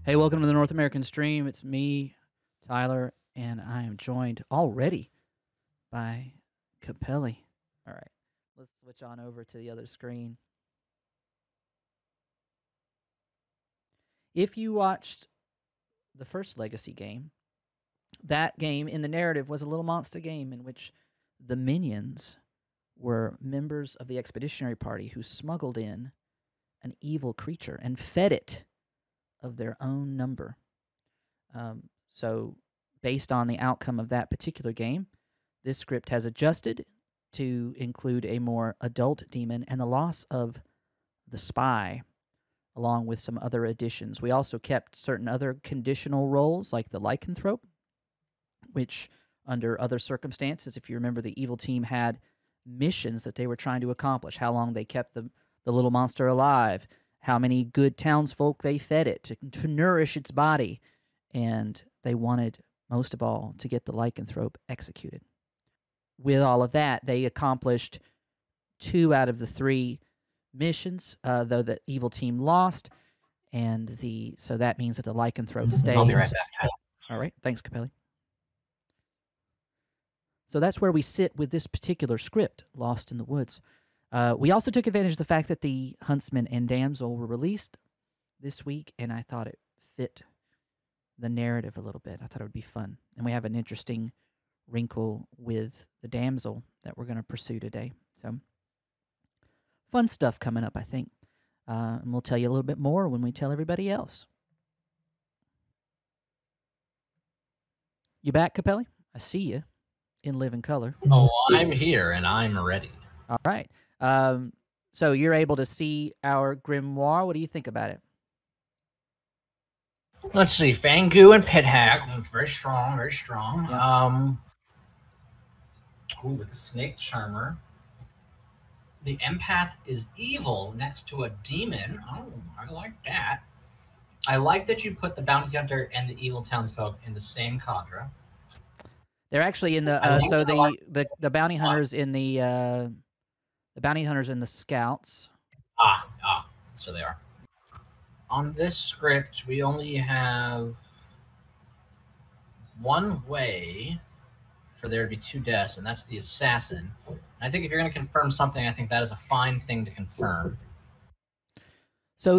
Hey, welcome to the North American stream. It's me, Tyler, and I am joined already by Capelli. All right, let's switch on over to the other screen. If you watched the first Legacy game, that game in the narrative was a little monster game in which the minions were members of the expeditionary party who smuggled in an evil creature and fed it of their own number. So based on the outcome of that particular game, this script has adjusted to include a more adult demon and the loss of the spy, along with some other additions. We also kept certain other conditional roles, like the lycanthrope, which under other circumstances, if you remember, the evil team had missions that they were trying to accomplish, how long they kept the little monster alive, how many good townsfolk they fed it to nourish its body, and they wanted, most of all, to get the lycanthrope executed. With all of that, they accomplished 2 out of the 3 missions, though the evil team lost, and so that means that the lycanthrope stays. I'll be right back. All right, thanks, Capelli. So that's where we sit with this particular script, Lost in the Woods. We also took advantage of the fact that the Huntsman and Damsel were released this week, and I thought it fit the narrative a little bit. I thought it would be fun. And we have an interesting wrinkle with the Damsel that we're going to pursue today. So fun stuff coming up, I think. And we'll tell you a little bit more when we tell everybody else. You back, Capelli? I see you in living color. Oh, I'm here, and I'm ready. All right. So you're able to see our grimoire. What do you think about it? Let's see. Fangu and Pithack. Very strong, very strong. Yeah. With the Snake Charmer. The Empath is evil next to a demon. Oh, I like that. I like that you put the Bounty Hunter and the evil townsfolk in the same cadre. They're actually in the the Bounty Hunters in the Bounty Hunters and the Scouts. So they are. On this script, we only have one way for there to be 2 deaths, and that's the assassin. I think if you're going to confirm something, I think that is a fine thing to confirm. So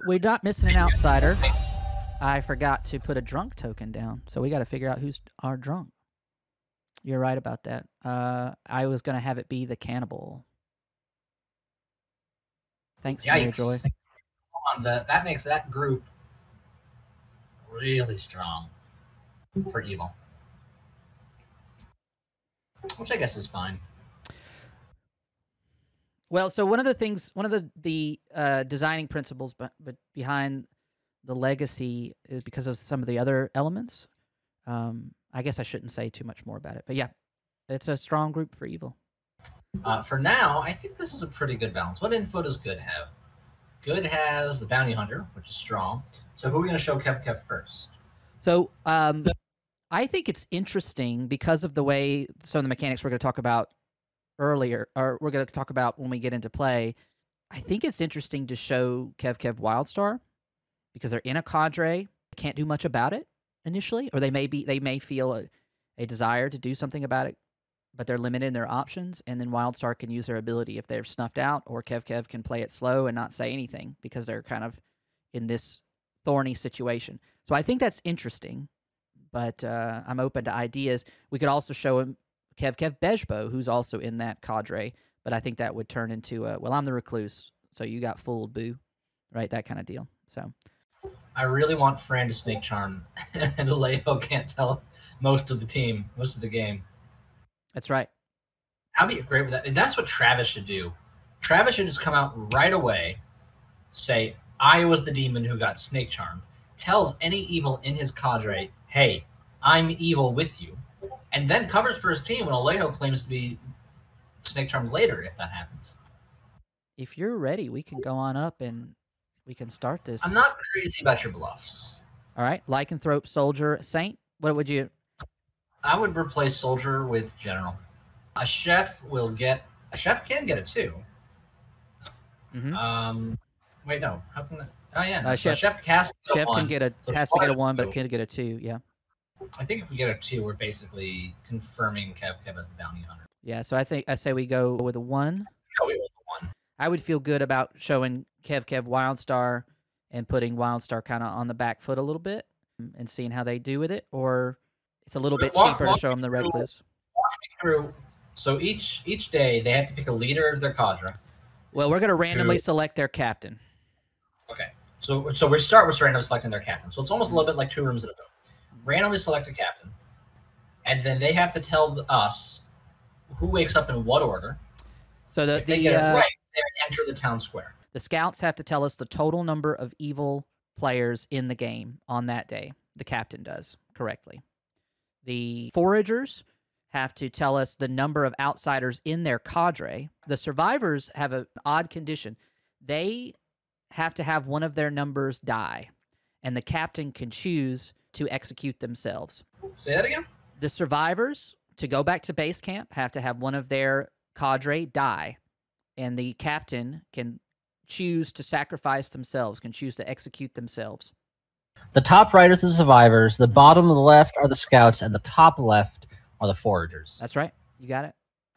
we're not missing an outsider. I forgot to put a drunk token down, so we got to figure out who's our drunk. You're right about that. I was going to have it be the cannibal. Thanks, Mary Joy. That makes that group really strong for evil, which I guess is fine. Well, so one of the designing principles behind the Legacy is because of some of the other elements. I guess I shouldn't say too much more about it, but yeah, it's a strong group for evil. For now, I think this is a pretty good balance. What info does Good have? Good has the Bounty Hunter, which is strong. So who are we going to show Kev first? So I think it's interesting because of the way some of the mechanics we're going to talk about earlier, or we're going to talk about when we get into play. I think it's interesting to show Kev Wildstar because they're in a cadre, can't do much about it initially, or they may feel a desire to do something about it, but they're limited in their options, and then Wildstar can use their ability if they're snuffed out, or Kev can play it slow and not say anything because they're kind of in this thorny situation. So I think that's interesting, but I'm open to ideas. We could also show him Kev Bejbo, who's also in that cadre, but I think that would turn into well, I'm the recluse, so you got fooled, boo, right? That kind of deal. So I really want Fran to Snake Charm, and Alejo can't tell most of the game. That's right. I'd be great with that. And that's what Travis should do. Travis should just come out right away, say, I was the demon who got Snake Charmed, tells any evil in his cadre, hey, I'm evil with you, and then covers for his team when Alejo claims to be Snake Charmed later, if that happens. If you're ready, we can go on up and we can start this. I'm not crazy about your bluffs. All right. Lycanthrope, Soldier, Saint. What would you... I would replace Soldier with General. A chef will get... A chef can get it, too. Mm-hmm. Wait, no. How can that... Oh yeah, no, so Chef Chef has to get a Chef one. can get a So has to get a Florida 1, but two. can get a 2. Yeah. I think if we get a 2, we're basically confirming Kev as the bounty hunter. Yeah. So I say we go with a 1. Oh, we want the 1. I would feel good about showing Kev Wildstar and putting Wildstar kind of on the back foot a little bit and seeing how they do with it, or it's a little bit cheaper to show them the recluse. Walk me through. So each day they have to pick a leader of their cadre. Well, we're going to randomly select their captain. Okay. So we start with randomly selecting their captain. So it's almost a little bit like 2 rooms in a boat. Randomly select a captain, and then they have to tell us who wakes up in what order. So if they get it right, they enter the town square. The scouts have to tell us the total number of evil players in the game on that day. The captain does correctly. The foragers have to tell us the number of outsiders in their cadre. The survivors have an odd condition. They have to have one of their numbers die, and the captain can choose to execute themselves. Say that again? The survivors, to go back to base camp, have to have one of their cadre die, and the captain can choose to sacrifice themselves, can choose to execute themselves. The top right is the survivors, the bottom left are the scouts, and the top left are the foragers. That's right. You got it.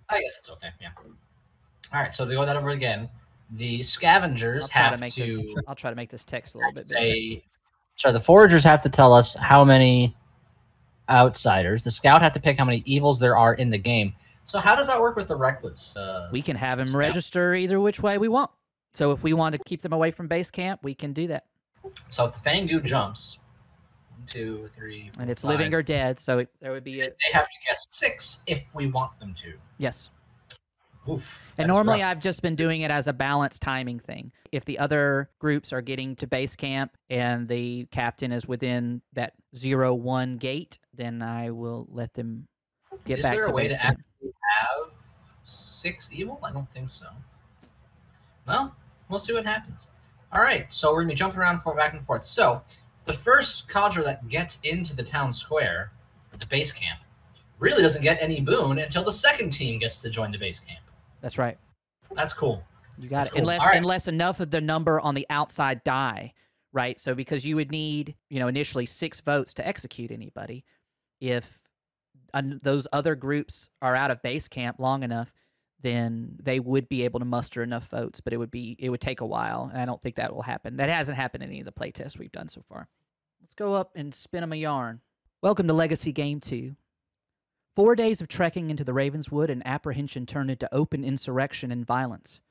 I guess it's okay, yeah. All right, so to go that over again, the scavengers have to... I'll try to make this text a little bit bigger. So the foragers have to tell us how many outsiders. The scout have to pick how many evils there are in the game. So how does that work with the recluse? We can have him register either which way we want. So if we want to keep them away from base camp, we can do that. So if the Fangu jumps, 1, 2, 3, 4, and it's 5, living or dead, so there would be they have to guess 6 if we want them to. Yes. Oof, and normally I've just been doing it as a balanced timing thing. If the other groups are getting to base camp and the captain is within that 0-1 gate, then I will let them get back to base camp. Is there a way to actually have 6 evil? I don't think so. Well, we'll see what happens. All right, so we're going to be jumping around back and forth. So the first cadre that gets into the town square, the base camp, really doesn't get any boon until the second team gets to join the base camp. That's right. That's cool. You got it. Cool. Unless enough of the number on the outside die, right? So because you would need, initially 6 votes to execute anybody. If those other groups are out of base camp long enough, then they would be able to muster enough votes, but it would take a while, and I don't think that will happen. That hasn't happened in any of the playtests we've done so far. Let's go up and spin them a yarn. Welcome to Legacy Game 2. 4 days of trekking into the Ravenswood and apprehension turned into open insurrection and violence.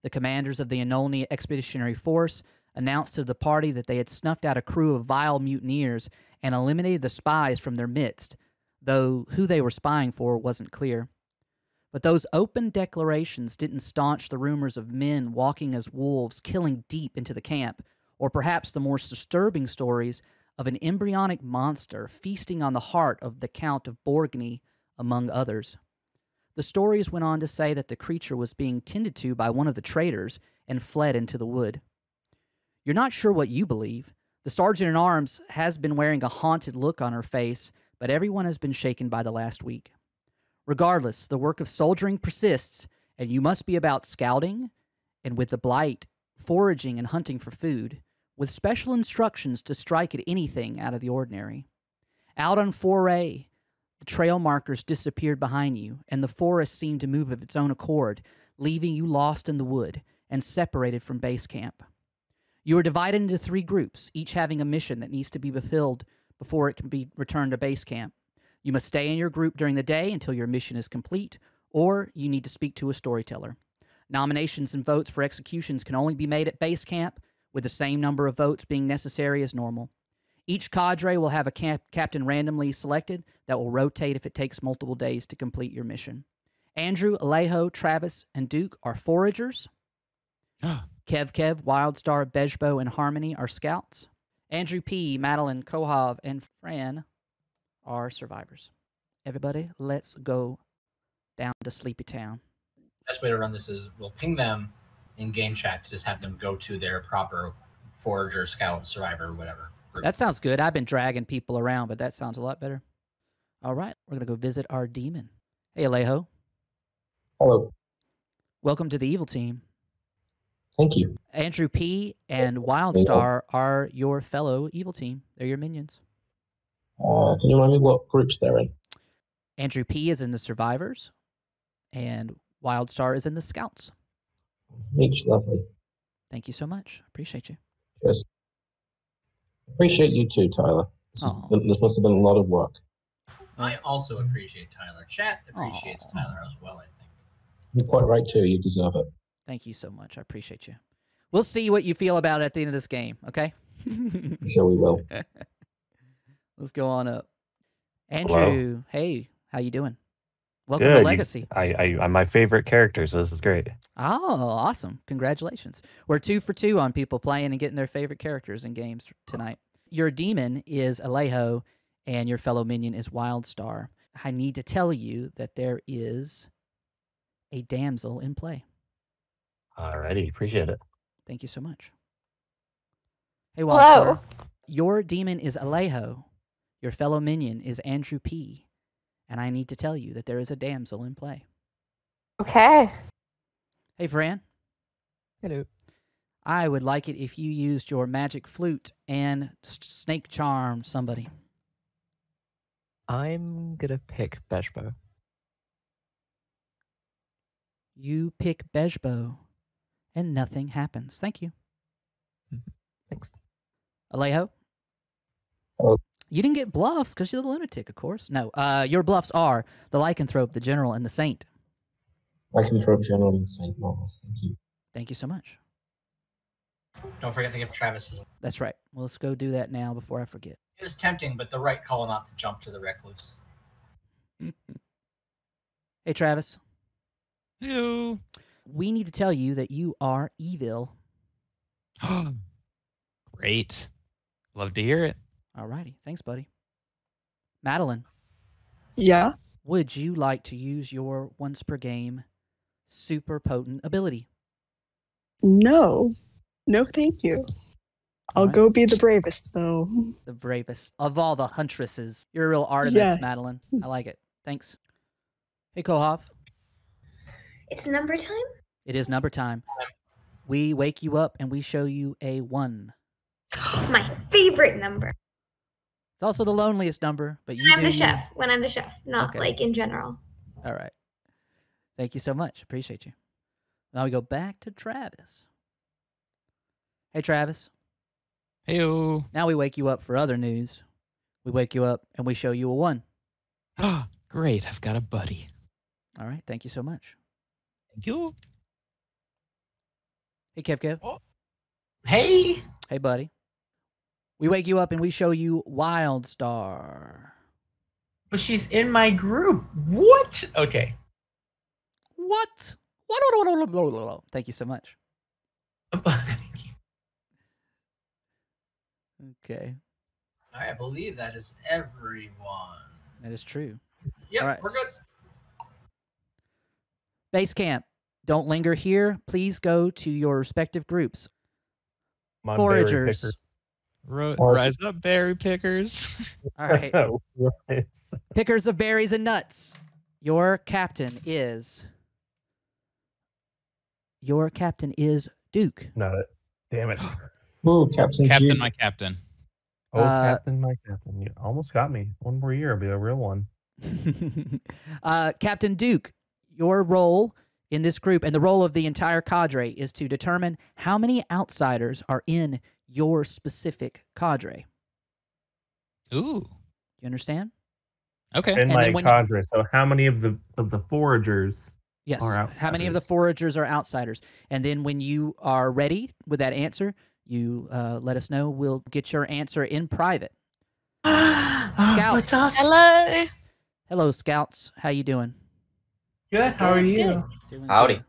The commanders of the Anolni Expeditionary Force announced to the party that they had snuffed out a crew of vile mutineers and eliminated the spies from their midst, though who they were spying for wasn't clear. But those open declarations didn't staunch the rumors of men walking as wolves, killing deep into the camp, or perhaps the more disturbing stories of an embryonic monster feasting on the heart of the Count of Borgny, among others. The stories went on to say that the creature was being tended to by one of the traitors and fled into the wood. You're not sure what you believe. The sergeant-at-arms has been wearing a haunted look on her face, but everyone has been shaken by the last week. Regardless, the work of soldiering persists, and you must be about scouting, and with the blight, foraging and hunting for food, with special instructions to strike at anything out of the ordinary. Out on foray, the trail markers disappeared behind you, and the forest seemed to move of its own accord, leaving you lost in the wood and separated from base camp. You are divided into 3 groups, each having a mission that needs to be fulfilled before it can be returned to base camp. You must stay in your group during the day until your mission is complete, or you need to speak to a storyteller. Nominations and votes for executions can only be made at base camp, with the same number of votes being necessary as normal. Each cadre will have a captain randomly selected that will rotate if it takes multiple days to complete your mission. Andrew, Alejo, Travis, and Duke are foragers. Kev, Wildstar, Bejbo, and Harmony are scouts. Andrew P., Madeline, Kohav, and Fran are survivors. Everybody, let's go down to Sleepy Town. Best way to run this is we'll ping them in game chat to just have them go to their proper forager, scout, survivor, whatever. That sounds good. I've been dragging people around, but that sounds a lot better. All right, we're going to go visit our demon. Hey, Alejo. Hello. Welcome to the evil team. Thank you. Andrew P. and Yeah. Wildstar are your fellow evil team. They're your minions. Can you remind me what groups they're in? Andrew P. is in the Survivors, and Wildstar is in the Scouts. Each lovely. Thank you so much. Appreciate you. Cheers. Appreciate you too, Tyler. This must have been a lot of work. I also appreciate Tyler. Chat appreciates Tyler as well, I think. You're quite right too. You deserve it. Thank you so much. I appreciate you. We'll see what you feel about it at the end of this game, okay? I'm sure we will. Let's go on up. Andrew, Hello. Hey, how you doing? Welcome Good. to Legacy. I'm my favorite character, so this is great. Oh, awesome. Congratulations. We're 2 for 2 on people playing and getting their favorite characters in games tonight. Your demon is Alejo, and your fellow minion is Wildstar. I need to tell you that there is a damsel in play. Alrighty, appreciate it. Thank you so much. Hey, Wildstar. Hello. Your demon is Alejo. Your fellow minion is Andrew P. And I need to tell you that there is a damsel in play. Okay. Hey, Fran. Hello. I would like it if you used your magic flute and snake charm somebody. I'm gonna pick Beshbo. You pick Bejbo, and nothing happens. Thank you. Thanks. Alejo? Hello. You didn't get bluffs because you're the lunatic, of course. No, your bluffs are the lycanthrope, the general, and the saint. Lycanthrope, general, and Saint Marvelous. Thank you. Thank you so much. Don't forget to give Travis his. That's right. Well, let's go do that now before I forget. It was tempting, but the right call not to jump to the recluse. Hey, Travis. Hello. We need to tell you that you are evil. Great. Love to hear it. Alrighty. Thanks, buddy. Madeline. Yeah? Would you like to use your once per game super potent ability? No. No, thank you. I'll Alright. go be the bravest, though. The bravest of all the huntresses. You're a real Artemis, Yes. Madeline. I like it. Thanks. Hey, Kohoff. It's number time? It is number time. We wake you up and we show you a 1. My favorite number. It's also the loneliest number, but you When I'm do the you. chef. When I'm the chef, not Okay. like in general. All right. Thank you so much. Appreciate you. Now we go back to Travis. Hey, Travis. Heyo. Now we wake you up for other news. We wake you up and we show you a 1. Great. I've got a buddy. All right. Thank you so much. Thank you. Hey, Kev. Hey! Hey, buddy. We wake you up and we show you Wildstar. But she's in my group. What? Okay. What? Thank you so much. Thank you. Okay. I believe that is everyone. That is true. Yep, All right. we're good. Base camp. Don't linger here. Please go to your respective groups. Come on, berry Foragers. picker. Rise up, berry pickers. All right. Rise. Pickers of berries and nuts. Your captain is Duke. Not it. Damn it. Ooh, Captain Captain, Duke. my captain. Oh, Captain, my captain. You almost got me. One more year, I'll be a real one. Captain Duke, your role in this group and the role of the entire cadre is to determine how many outsiders are in your specific cadre. Ooh. You understand? Okay. In And my then when- cadre. So how many of the foragers Yes. are How many of the outsiders? foragers are outsiders? And then when you are ready with that answer, you let us know. We'll get your answer in private. Scouts. What's us? Hello. Hello, Scouts. How you doing? Good. How are you? Doing Howdy. good.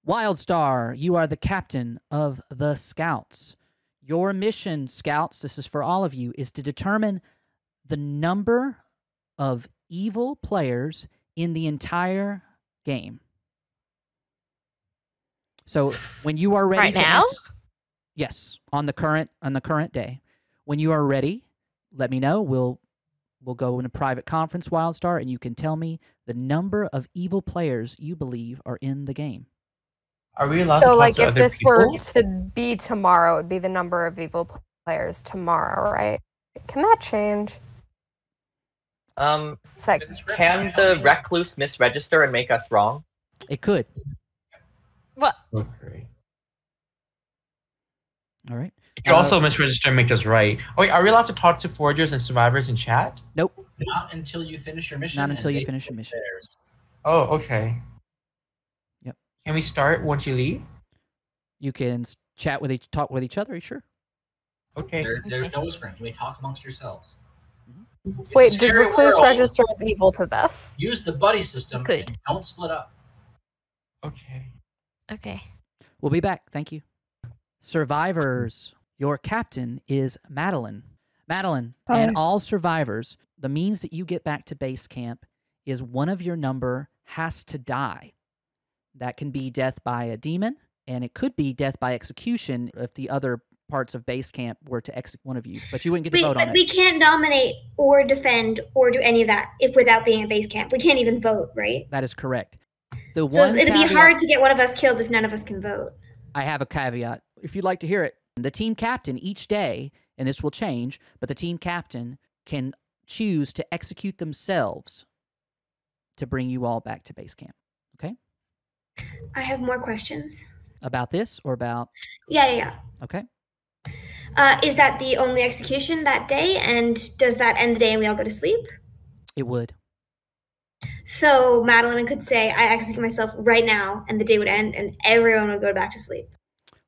Wildstar, you are the captain of the Scouts. Your mission, Scouts, this is for all of you, is to determine the number of evil players in the entire game. So when you are ready Right to now? yes, on the current day. When you are ready, let me know. We'll go in a private conference, Wildstar, and you can tell me the number of evil players you believe are in the game. Are we allowed to So, talk like, to if other this people? were to be tomorrow, it would be the number of evil players tomorrow, right? Can that change? It's like, Can the recluse misregister and make us wrong? It could. What? Okay. All right. You also misregister and make us right. Wait, are we allowed to talk to foragers and survivors in chat? Nope. Not until you finish your mission. Not until you they finish your mission. theirs. Oh, okay. Yep. Can we start once you leave? You can talk with each other. Are you sure? Okay. There's no whispering. You may talk amongst yourselves. wait, It's a does scary recluse world. register as evil to this? Use the buddy system. Good. And don't split up. Okay. Okay. We'll be back. Thank you. Survivors, your captain is Madeline. Madeline, Hi. and all survivors, the means that you get back to base camp is one of your number has to die. That can be death by a demon, and it could be death by execution if the other parts of base camp were to execute one of you, but you wouldn't get to vote on But it. we can't nominate or defend or do any of that without being at base camp. We can't even vote, right? That is correct. So it'd be hard to get one of us killed if none of us can vote. I have a caveat. If you'd like to hear it, the team captain each day, and this will change, but the team captain can choose to execute themselves to bring you all back to base camp. Okay? I have more questions. About this or about... Yeah. Okay. Is that the only execution that day? And does that end the day and we all go to sleep? It would. So Madeline could say, I execute myself right now, and the day would end, and everyone would go back to sleep.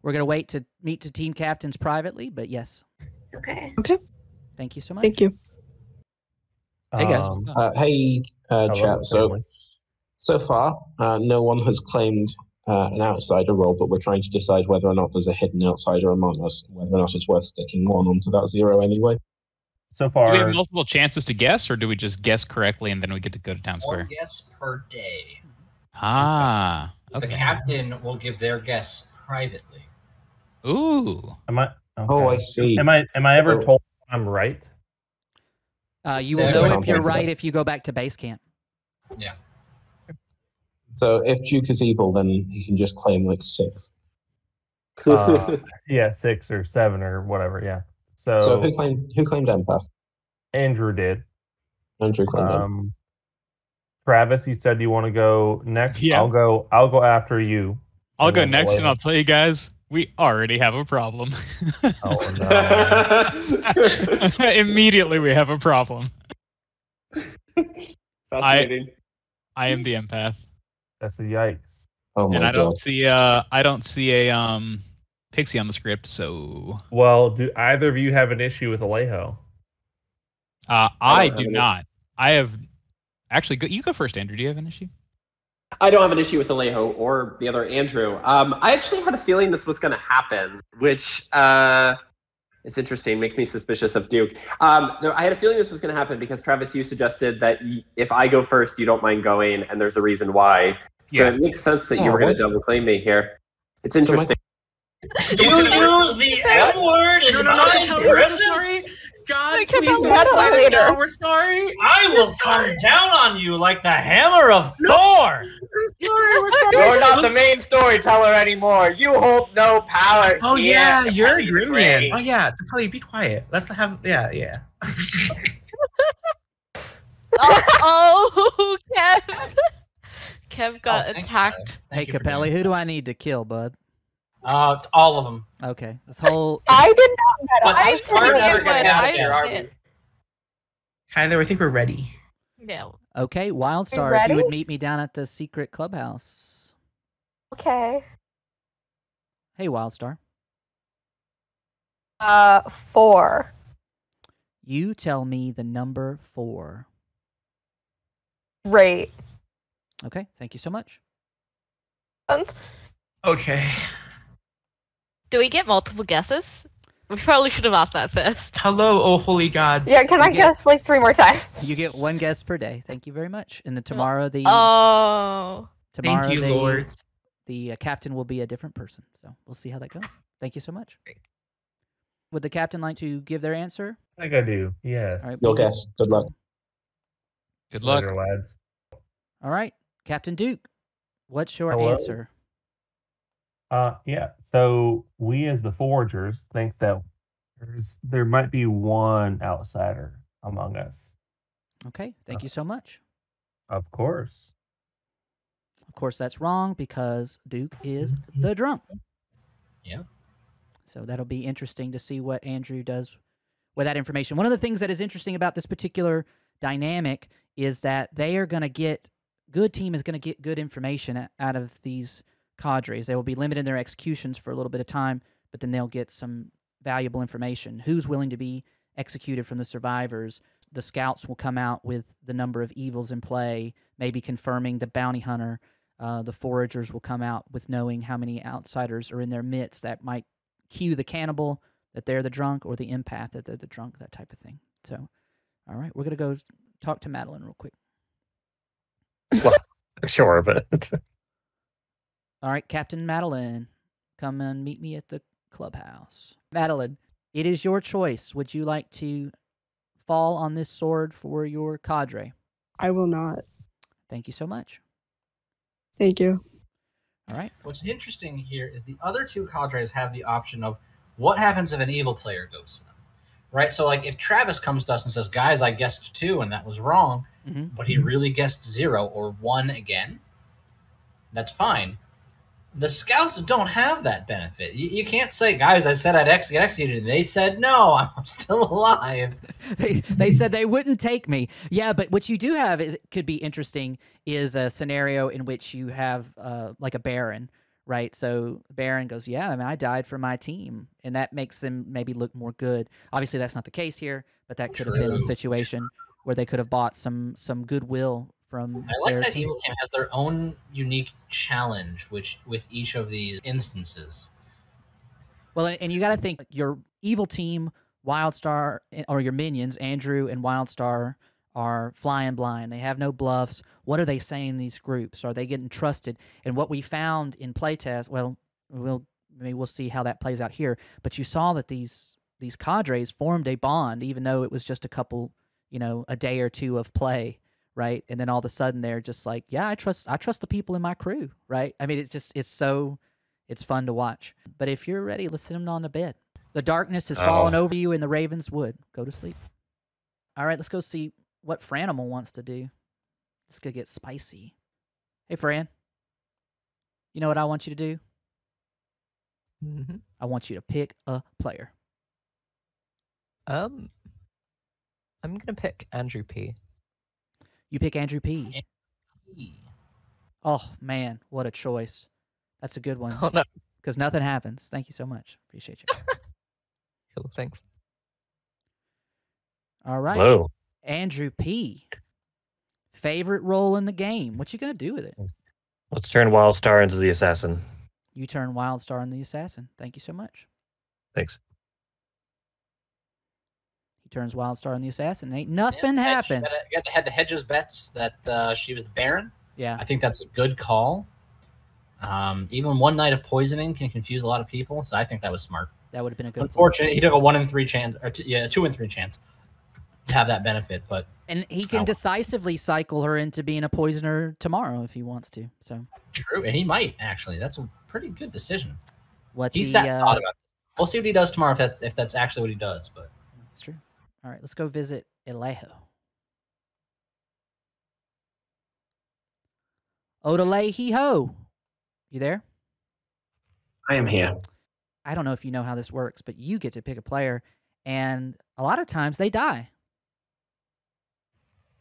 We're going to wait to meet the team captains privately, but yes. Okay. Okay. Thank you so much. Thank you. Hey, guys. Hey, Hello, chat. family. So far, no one has claimed an outsider role, but we're trying to decide whether or not there's a hidden outsider among us, whether or not it's worth sticking one onto that 0 anyway. So Do we have far, multiple chances to guess, or do we just guess correctly and then we get to go to town One square? guess per day. Ah, The okay. captain will give their guess privately. Ooh. am I? Oh, I okay. see. Am I ever So- told I'm right? You Say will it know again. if you're right if you go back to base camp. Yeah. So if Duke is evil, then he can just claim like 6. Yeah, 6 or 7 or whatever. Yeah. So who claimed empath? Andrew did. Andrew claimed empath. Travis, you said you want to go next. Yeah. I'll go after you. I'll go then next, and later. I'll tell you guys, we already have a problem. Oh no. Immediately, we have a problem. Fascinating. I am the empath, That's a yikes. Oh my and I god. don't see a pixie on the script, so Well, do either of you have an issue with Alejo? I don't do have any- not. I have actually. You go first, Andrew. Do you have an issue? I don't have an issue with Alejo or the other Andrew. I actually had a feeling this was going to happen, which is interesting. Makes me suspicious of Duke. No, I had a feeling this was going to happen because Travis, you suggested that if I go first, you don't mind going, and there's a reason why. So Yeah. it makes sense that you Yeah, were going what? to double claim me here. It's interesting. You use the M word in my presence? God, We can please go don't that slow way it down. later. We're sorry. I will come down on you like the hammer of Thor. We're sorry. You're not the main storyteller anymore. You hold no power. Oh here, yeah, you're a Captain Grimman. Gray. Oh yeah, Totally, be quiet. Let's have yeah. Oh, Kev. Kev got thank you, attacked. guys. Hey, Thank you for Capelli, doing who do I need to kill, bud? that. All of them. Okay. This whole... I did not But I this said part it never was- gonna happen I here, are did. Tyler, I think we're ready. Yeah. Okay, Wildstar, if you would ready? meet me down at the secret clubhouse. Okay. Hey, Wildstar. 4. You tell me the number 4. Great. Okay, thank you so much. Okay. Do we get multiple guesses? We probably should have asked that first. Hello, oh holy gods. Yeah, can I get- guess like 3 more times? You get 1 guess per day. Thank you very much. And then tomorrow Oh. tomorrow Thank you, lords. the captain will be a different person. So we'll see how that goes. Thank you so much. Great. Would the captain like to give their answer? I think I do. Yes. All right. Your Peter. guess. Good luck. Good luck. Later, lads. All right, Captain Duke. What's your Hello? answer? Yeah. So we as the foragers think that there might be one outsider among us. Okay, thank you so much. Of course. Of course, that's wrong because Duke is the drunk. Yeah. So that'll be interesting to see what Andrew does with that information. One of the things that is interesting about this particular dynamic is that they are going to get, good team is going to get good information out of these cadres. They will be limited in their executions for a little bit of time, but then they'll get some valuable information. Who's willing to be executed from the survivors? The scouts will come out with the number of evils in play, maybe confirming the bounty hunter. The foragers will come out with knowing how many outsiders are in their midst. That might cue the cannibal that they're the drunk, or the empath that they're the drunk, that type of thing. So, all right, we're going to go talk to Madeline real quick. Well, sure, but... All right, Captain Madeline, come and meet me at the clubhouse. Madeline, it is your choice. Would you like to fall on this sword for your cadre? I will not. Thank you so much. Thank you. All right. What's interesting here is the other two cadres have the option of what happens if an evil player goes to them, right? So, like, if Travis comes to us and says, guys, I guessed 2 and that was wrong, but he really guessed 0 or 1 again, that's fine. The scouts don't have that benefit. You can't say, guys, I said I'd get executed. And they said, no, I'm still alive. They said they wouldn't take me. Yeah, but what you do have is, could be interesting, is a scenario in which you have like a Baron, right? So Baron goes, yeah, I mean, I died for my team. And that makes them maybe look more good. Obviously, that's not the case here, but that could have been a situation where they could have bought some goodwill from I like their that team. evil team has their own unique challenge, which with each of these instances. Well, and you got to think, your evil team, Wildstar, or your minions, Andrew and Wildstar, are flying blind. They have no bluffs. What are they saying in these groups? Are they getting trusted? And what we found in playtest, well, maybe we'll see how that plays out here. But you saw that these cadres formed a bond, even though it was just a couple, a day or two of play. Right, and then all of a sudden they're just like, yeah, I trust the people in my crew, right? I mean, it's fun to watch. But if you're ready, let's send them on to bed. The darkness has fallen over you in the Ravenswood. Go to sleep. All right, let's go see what Franimal wants to do. This could get spicy. Hey, Fran, you know what I want you to do? Mm-hmm. I want you to pick a player. I'm gonna pick Andrew P. You pick Andrew P. Oh, man, what a choice. That's a good one. Oh, no. Because nothing happens. Thank you so much. Appreciate you. Cool, thanks. All right. Hello. Andrew P. Favorite role in the game. What you going to do with it? Let's turn Wildstar into the assassin. You turn Wildstar into the assassin. Thank you so much. Thanks. Turns Wildstar and the assassin. Ain't nothing happened. You had to hedge his bets that she was the Baron. Yeah. I think that's a good call. Even one night of poisoning can confuse a lot of people, so I think that was smart. That would have been a good. Unfortunately, he took a 1 in 3 chance, or 2 in 3 chance to have that benefit, but and he can decisively cycle her into being a poisoner tomorrow if he wants to. So true, and he might actually. That's a pretty good decision. What he sat and thought about it. We'll see what he does tomorrow if that's actually what he does, but that's true. All right, let's go visit Alejo. Odele He-Ho. You there? I am here. I don't know if you know how this works, but you get to pick a player, and a lot of times they die.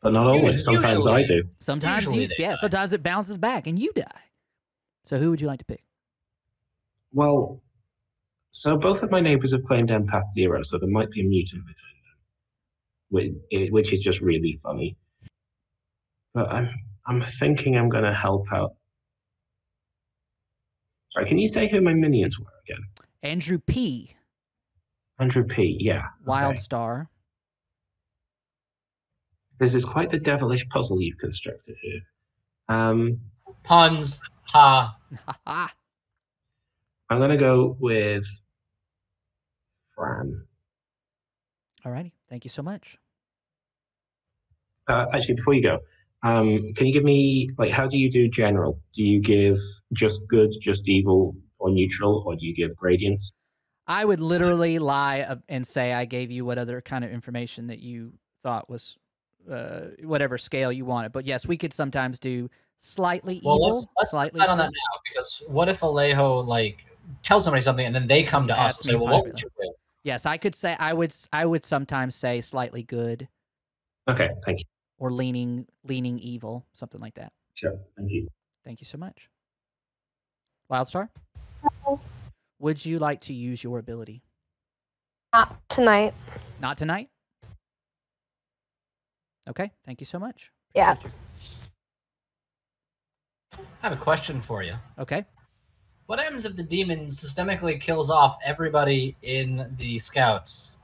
But not always. Sometimes I do. Sometimes sometimes it bounces back and you die. So who would you like to pick? Well, so both of my neighbors have claimed Empath 0, so there might be a mutant between them, which is just really funny. But I'm thinking I'm going to help out. Sorry, can you say who my minions were again? Andrew P. Andrew P, yeah. Wildstar. This is quite the devilish puzzle you've constructed here. Puns. Ha. I'm going to go with Fran. All righty. Thank you so much. Actually, before you go, can you give me, how do you do general? Do you give just good, just evil, or neutral, or do you give gradients? I would literally lie and say I gave you what other kind of information that you thought was whatever scale you wanted. But yes, we could sometimes do slightly evil, let's slightly put that on that good. now, because what if Alejo like tells somebody something and then they come to us Ask and say, me "Well, what privately. would you do?" Yes, I could say I would sometimes say slightly good. Okay, thank you. Or leaning evil, something like that. Sure, thank you. Thank you so much. Wildstar? Would you like to use your ability? Not tonight. Not tonight? Okay, thank you so much. Yeah. I have a question for you. Okay. What happens if the demon systemically kills off everybody in the scouts?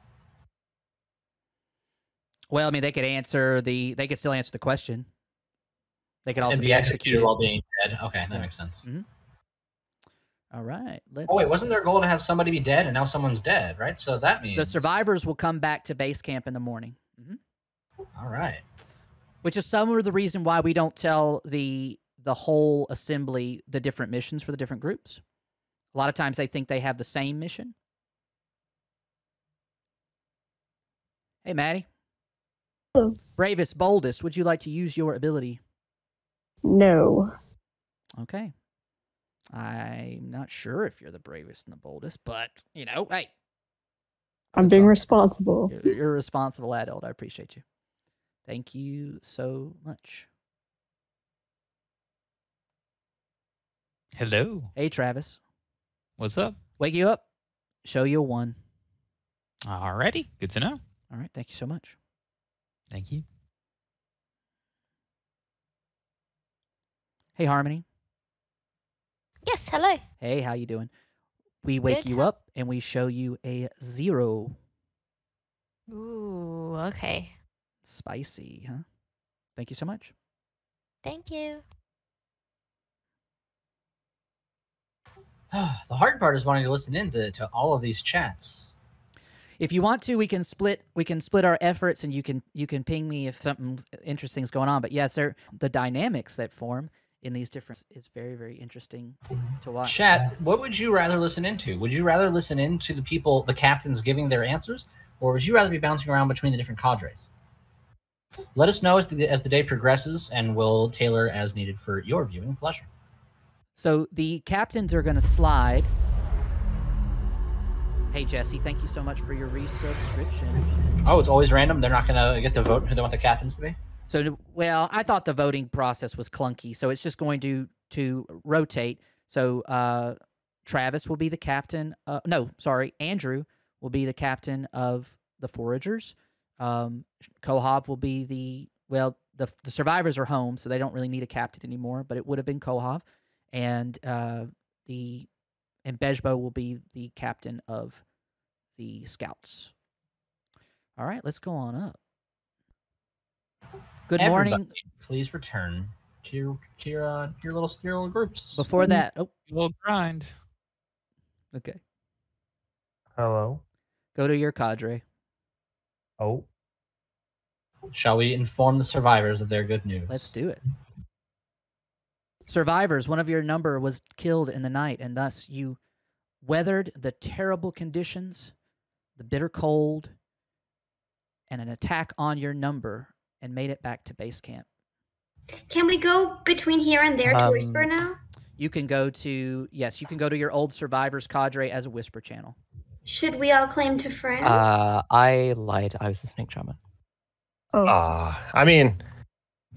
Well, I mean, they could still answer the question. They could also And be be executed while being dead. Okay, that makes sense. Mm-hmm. All right. Let's. Oh wait, wasn't their goal to have somebody be dead, and now someone's dead, right? So that means the survivors will come back to base camp in the morning. All right. Which is some of the reason why we don't tell the whole assembly the different missions for the different groups. A lot of times they think they have the same mission. Hey, Maddie. Hello. Bravest, boldest, would you like to use your ability? No. Okay. I'm not sure if you're the bravest and the boldest, but, hey. I'm being responsible. You're a responsible adult. I appreciate you. Thank you so much. Hello. Hey, Travis. What's up? Wake you up. Show you a 1. Alrighty. Good to know. All right. Thank you so much. Thank you. Hey, Harmony. Yes, hello. Hey, how you doing? We wake Good. you up and we show you a 0. Ooh, okay. Spicy, huh? Thank you so much. Thank you. The hard part is wanting to listen in to all of these chats. If you want to, we can split our efforts, and you can ping me if something interesting is going on. But yes, the dynamics that form in these different is very, very interesting to watch. Chat, what would you rather listen into? Would you rather listen into the captains giving their answers, or would you rather be bouncing around between the different cadres? Let us know as the day progresses, and we'll tailor as needed for your viewing pleasure. So the captains are going to slide. Hey, Jesse, thank you so much for your resubscription. Oh, it's always random? They're not going to get to vote who they want the captains to be? So, well, I thought the voting process was clunky, so it's just going to rotate. So Travis will be the captain. Andrew will be the captain of the Foragers. Kohav will be the survivors are home, so they don't really need a captain anymore, but it would have been Kohav. And Bejbo will be the captain of the Scouts. All right, let's go on up. Good Everybody, morning. Please return to your little groups. Before that, little grind. Okay. Hello. Go to your cadre. Oh. Shall we inform the survivors of their good news? Let's do it. Survivors, one of your number was killed in the night, and thus you weathered the terrible conditions, the bitter cold, and an attack on your number, and made it back to base camp. Can we go between here and there to whisper now? You can go to your old survivors cadre as a whisper channel. Should we all claim to friend? I lied. I was the snake charmer. Oh. I mean,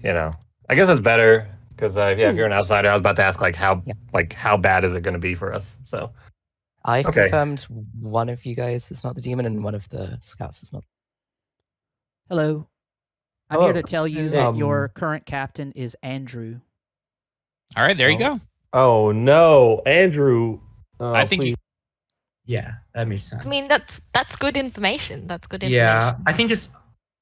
I guess it's better because if you're an outsider, I was about to ask how bad is it going to be for us? So I've confirmed one of you guys is not the demon and one of the scouts is not. Hello. I'm here to tell you that your current captain is Andrew. All right, there you go. Oh no, Andrew. I think Yeah, that makes sense. I mean, that's good information. That's good information. Yeah, I think it's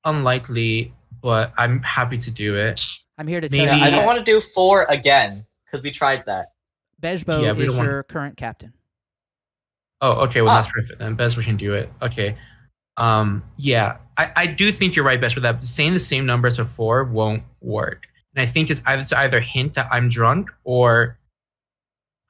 unlikely, but I'm happy to do it. I'm here to tell you. I don't want to do 4 again because we tried that. Bejbo is your current captain. Oh, okay. Well, that's perfect then. Bez, we can do it. Okay. Yeah, I do think you're right, Bez, for that. Saying the same numbers before won't work. And I think it's either hint that I'm drunk or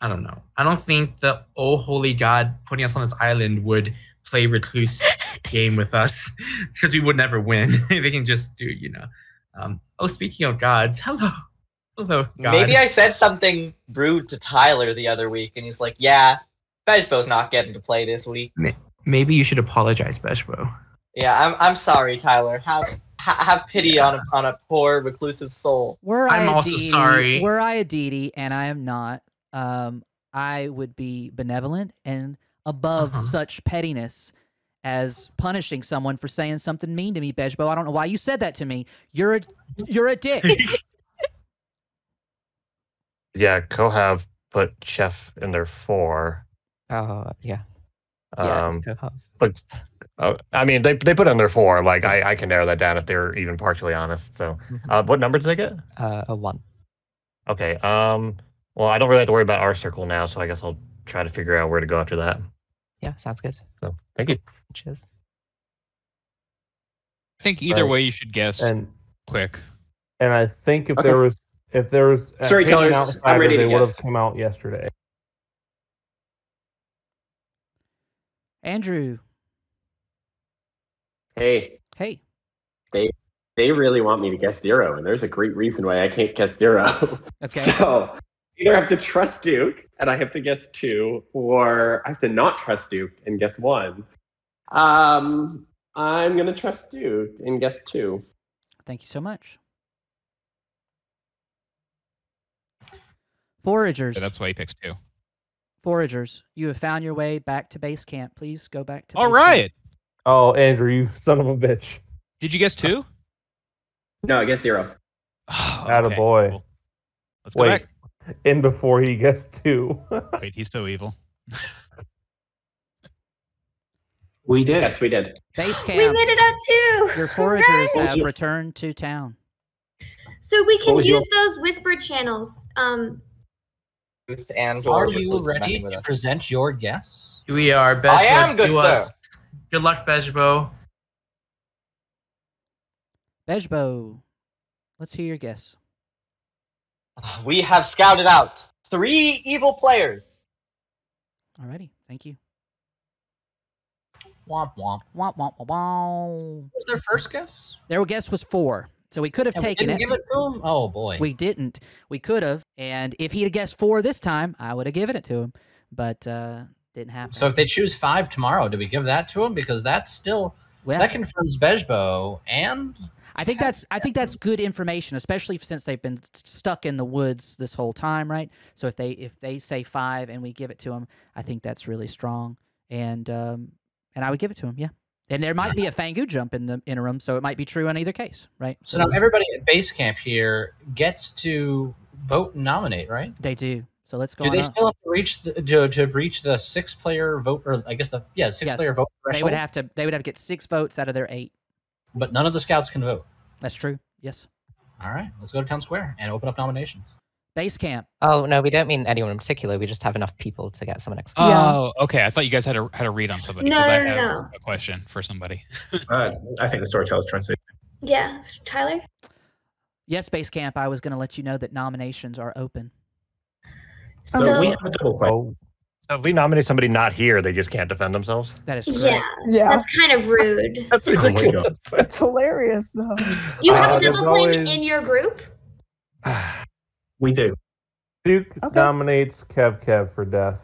I don't know. I don't think the oh holy god putting us on this island would play recluse game with us because we would never win. They can just do, speaking of gods, hello, God. Maybe I said something rude to Tyler the other week, and he's like, "Yeah, Bejbo's not getting to play this week." Maybe you should apologize, Bejbo. Yeah, I'm sorry, Tyler. Have pity on a poor reclusive soul. I'm also sorry. Were I a deity, and I am not, I would be benevolent and above such pettiness as punishing someone for saying something mean to me, Bejbo. I don't know why you said that to me. You're a dick. Yeah, Kohav put Chef in their 4. Oh, yeah. But I mean, they put it in their 4. Like I can narrow that down if they're even partially honest. So, what number did they get? A 1. Okay. Well, I don't really have to worry about our circle now, so I guess I'll try to figure out where to go after that. Yeah, sounds good. So, thank you. Cheers. I think either way you should guess quick. And I think if there was Storytellers, outsider, I'm ready to they would have guess. come out yesterday. Andrew. Hey. Hey. They really want me to guess 0, and there's a great reason why I can't guess 0. Okay. So either I have to trust Duke and I have to guess 2, or I have to not trust Duke and guess 1. I'm gonna trust Duke and guess 2. Thank you so much. Foragers. So that's why he picks 2. Foragers, you have found your way back to base camp. Please go back to base All right. Oh, Andrew, you son of a bitch. Did you guess 2? No, I guess 0. Attaboy. Cool. Let's go back. In before he guessed 2. Wait, he's so evil. We did. Yes, we did. Base camp. We made it up too. Your foragers Hooray! have returned to town. So we can was use those whispered channels. And Are you ready to present your guess? We are. Bejbo, I am, good do sir. us. Good luck, Bejbo. Bejbo, let's hear your guess. We have scouted out 3 evil players. Alrighty, thank you. Womp womp. Womp womp womp womp. What was their first guess? Their guess was 4, so we could have And we taken didn't it. give it to him? Oh boy. We didn't. We could have, and if he had guessed 4 this time, I would have given it to him, but didn't happen. So if they choose 5 tomorrow, do we give that to him? Because that's still that confirms Bejbo and. I think that's good information, especially since they've been stuck in the woods this whole time, right? So if they say 5 and we give it to them, I think that's really strong, and I would give it to him, yeah. And there might be a Fangu jump in the interim, so it might be true in either case, right? So now everybody at base camp here gets to vote and nominate, right? They do. So let's go. Do they still have to reach the to reach the 6-player vote, or I guess the 6-player vote threshold? They would have to get 6 votes out of their 8. But none of the scouts can vote. That's true. Yes. All right, let's go to town square and open up nominations. Base camp. Oh no, we don't mean anyone in particular. We just have enough people to get someone next. Oh, okay. I thought you guys had a read on somebody. No, 'cause I no, have no. a question for somebody. I think the storyteller's trying to say. Yeah, Tyler. Yes, base camp. I was going to let you know that nominations are open. So we have a double claim. So if we nominate somebody not here, they just can't defend themselves? That is correct. Yeah, Yeah. that's kind of rude. That's ridiculous. It's hilarious though. You have a there's double claim always- in your group? We do. Duke nominates Kev for death.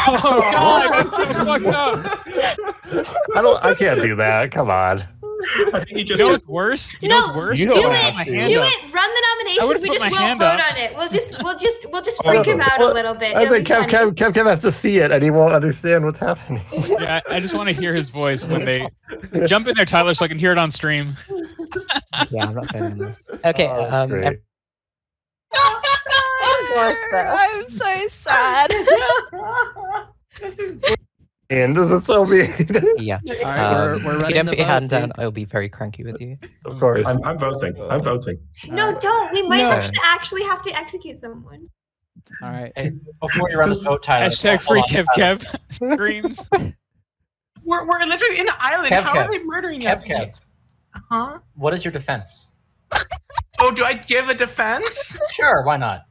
Oh God, that's so fucked up. I can't do that. Come on. I think you You just. know what's worse? You know what's worse? You Do don't it. have my to. hand Do up. it. Run the I nomination. would've We put just my won't hand vote up. on it. We'll just freak him out a little bit. I It'll think be funny. Kev has to see it, and he won't understand what's happening. Yeah, I just want to hear his voice when they jump in there, Tyler, so I can hear it on stream. Yeah, I'm not voting on this. Okay. Great. I'm so sad. And this is so mean. Yeah. All right, we're If running you don't the put your vote, hand down, dude. I'll be very cranky with you. Of course. I'm voting. I'm voting. No, don't. We might No. actually have to execute someone. All right. Before you run the vote, Tyler. Hashtag free Kev screams. We're literally in the island. Kev, How Kev. are they murdering Kev, us? Kev. Huh? What is your defense? Oh, do I give a defense? Sure, why not?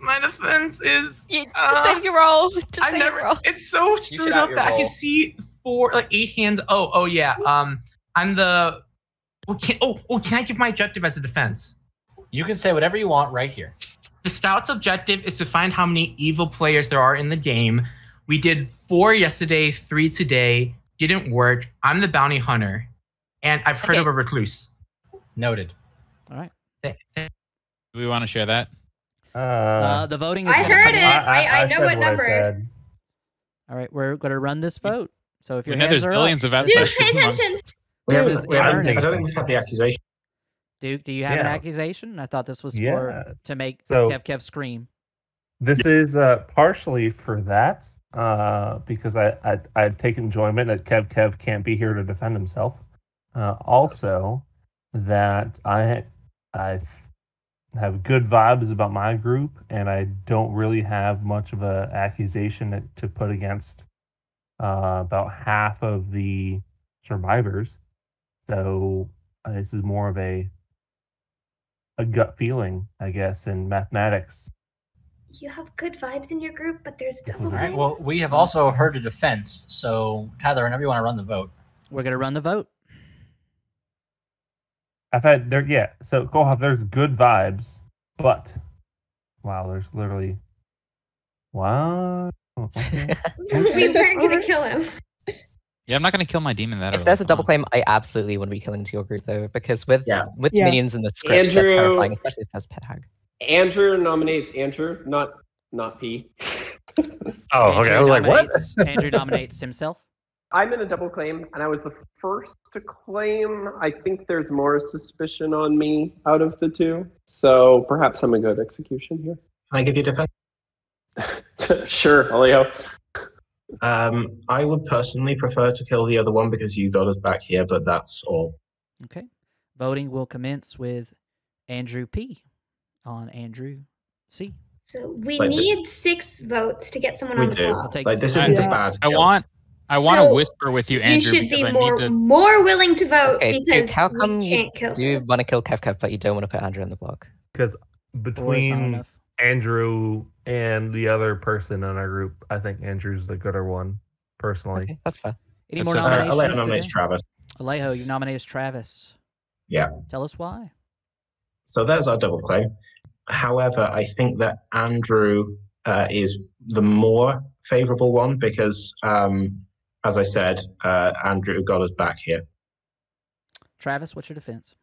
My defense is. Just say your roll. Just I say never. your roll. It's so should screwed out up your that I can roll. see 8 hands. Oh yeah. I'm the. Can I give my objective as a defense? You can say whatever you want right here. The Stout's objective is to find how many evil players there are in the game. We did 4 yesterday, 3 today. Didn't work. I'm the bounty hunter, and I've heard of a recluse. Noted. All right. Do we want to share that? The voting is I gonna heard come it. in. I know what number. All right, we're going to run this vote. So if your We know hands there's are billions up, of Dude, outsiders. pay attention. We This haven't, is we haven't, earnest. I don't think we've had the accusation. Duke, do you have an Yeah. accusation? I thought this was Yeah. to make So- Kev scream. This is partially for that, because I take enjoyment that Kev can't be here to defend himself. Also, that I have good vibes about my group, and I don't really have much of an accusation to put against about half of the survivors. So this is more of a gut feeling, I guess, in mathematics. You have good vibes in your group, but there's double. All right. Well, we have also heard a defense. So, Tyler, whenever you want to run the vote. We're going to run the vote. I've had there, yeah. So Kohav, there's good vibes, but wow, there's literally wow. Okay. We weren't gonna kill him. Yeah, I'm not going to kill my demon that If early. there's a Come double on. claim, I absolutely wouldn't be killing into your group though, because with Yeah. minions in the script, they're Andrew- terrifying, especially if there's pet hag. Andrew nominates Andrew, not P. Oh, okay. I was like, what? Andrew nominates himself. I'm in a double claim, and I was the first to claim. I think there's more suspicion on me out of the two, so perhaps I'm a good execution here. Can I give you defense? Sure, Elio. I would personally prefer to kill the other one because you got us back here, but that's all. Okay. Voting will commence with Andrew P on Andrew C. So we Like, need 6 votes to get someone We on the do. block. Like, this isn't a bad I kill. want to So, whisper with you, You Andrew, should because be I more need to. more willing to vote Okay, because Duke, how come we you can't kill do this. want to kill Kev, but you don't want to put Andrew on the block? Because Or it's not between enough. Andrew and the other person in our group, I think Andrew's the gooder one, personally. Okay, that's fair. Any That's more so- nominations Alejo nominates today? Travis. Alejo, you nominated Travis. Yeah. Tell us why. So there's our double claim. However, I think that Andrew is the more favorable one because, as I said, Andrew got us back here. Travis, what's your defense?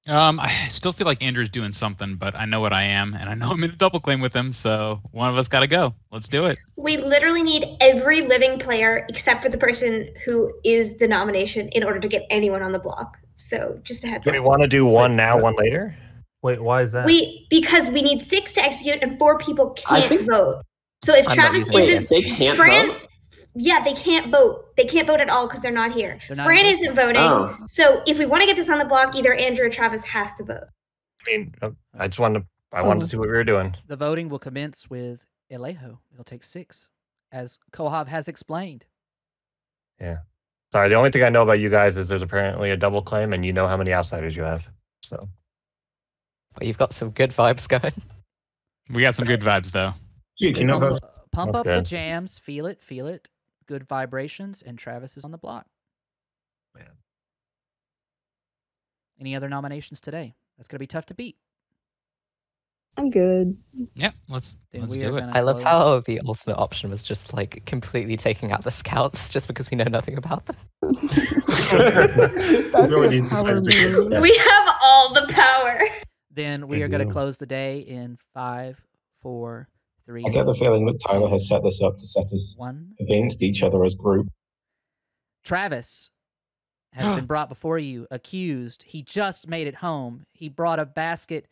I still feel like Andrew's doing something, but I know what I am, and I know I'm in a double claim with him, so one of us got to go. Let's do it. We literally need every living player except for the person who is the nomination in order to get anyone on the block. So just a heads Do we up. want to do one now, one later? Wait, why is that? Because we need 6 to execute and 4 people I can't think- vote. So if I'm not Travis using it. isn't, They can't Fran, vote? yeah, they can't vote. They can't vote at all because they're not here. They're not Fran voting. isn't voting. Oh. So if we want to get this on the block, either Andrew or Travis has to vote. I mean, I just wanted to see what we were doing. The voting will commence with Alejo. It'll take 6, as Kohav has explained. Yeah. Sorry, the only thing I know about you guys is there's apparently a double claim, and you know how many outsiders you have. So But you've got some good vibes going. We got some good vibes, though. Duke, you know, Pump That's up the good. jams. Feel it. Feel it. Good vibrations. And Travis is on the block. Man. Any other nominations today? That's going to be tough to beat. I'm good. Yeah, let's Then we do are it. gonna I love close- how the ultimate option was just like completely taking out the scouts just because we know nothing about them. That's already a power decided to move. Yeah. We have all the power. Then we Good are going to deal. close the day in 5, 4, 3, I get the feeling that Tyler has set this up to set us 1. against each other as group. Travis has been brought before you, accused. He just made it home. He brought a basket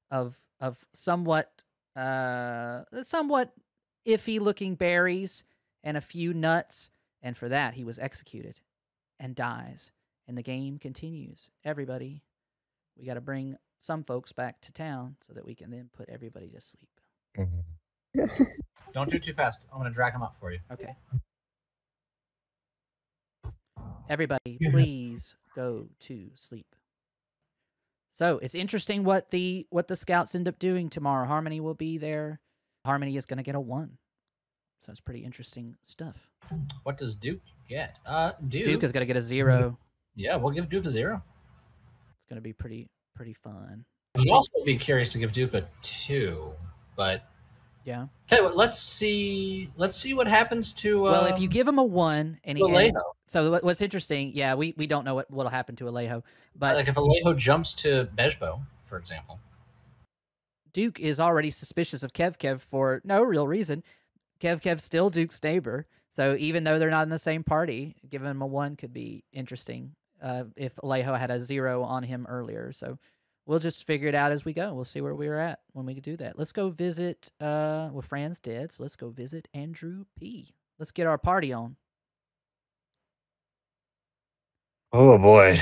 of somewhat iffy looking berries and a few nuts, and for that he was executed and dies. And the game continues. Everybody, we got to bring some folks back to town so that we can then put everybody to sleep. Don't do too fast. I'm going to drag him up for you. Okay. Everybody, please go to sleep. So it's interesting what the scouts end up doing tomorrow. Harmony will be there. Harmony is going to get a 1. So it's pretty interesting stuff. What does Duke get? Duke is going to get a 0. Yeah, we'll give Duke a 0. It's going to be pretty fun. I'd also be curious to give Duke a 2, but yeah. Okay, well, let's see what happens to. Well, if you give him a 1 and Alejo. So what's interesting, yeah, we don't know what'll happen to Alejo, but like if Alejo jumps to Bejbo, for example, Duke is already suspicious of Kev for no real reason. Kev's still Duke's neighbor, so even though they're not in the same party, giving him a 1 could be interesting. If Alejo had a 0 on him earlier, so we'll just figure it out as we go. We'll see where we're at when we do that. Let's go visit. Well, Fran's dead, so let's go visit Andrew P. Let's get our party on. Oh boy!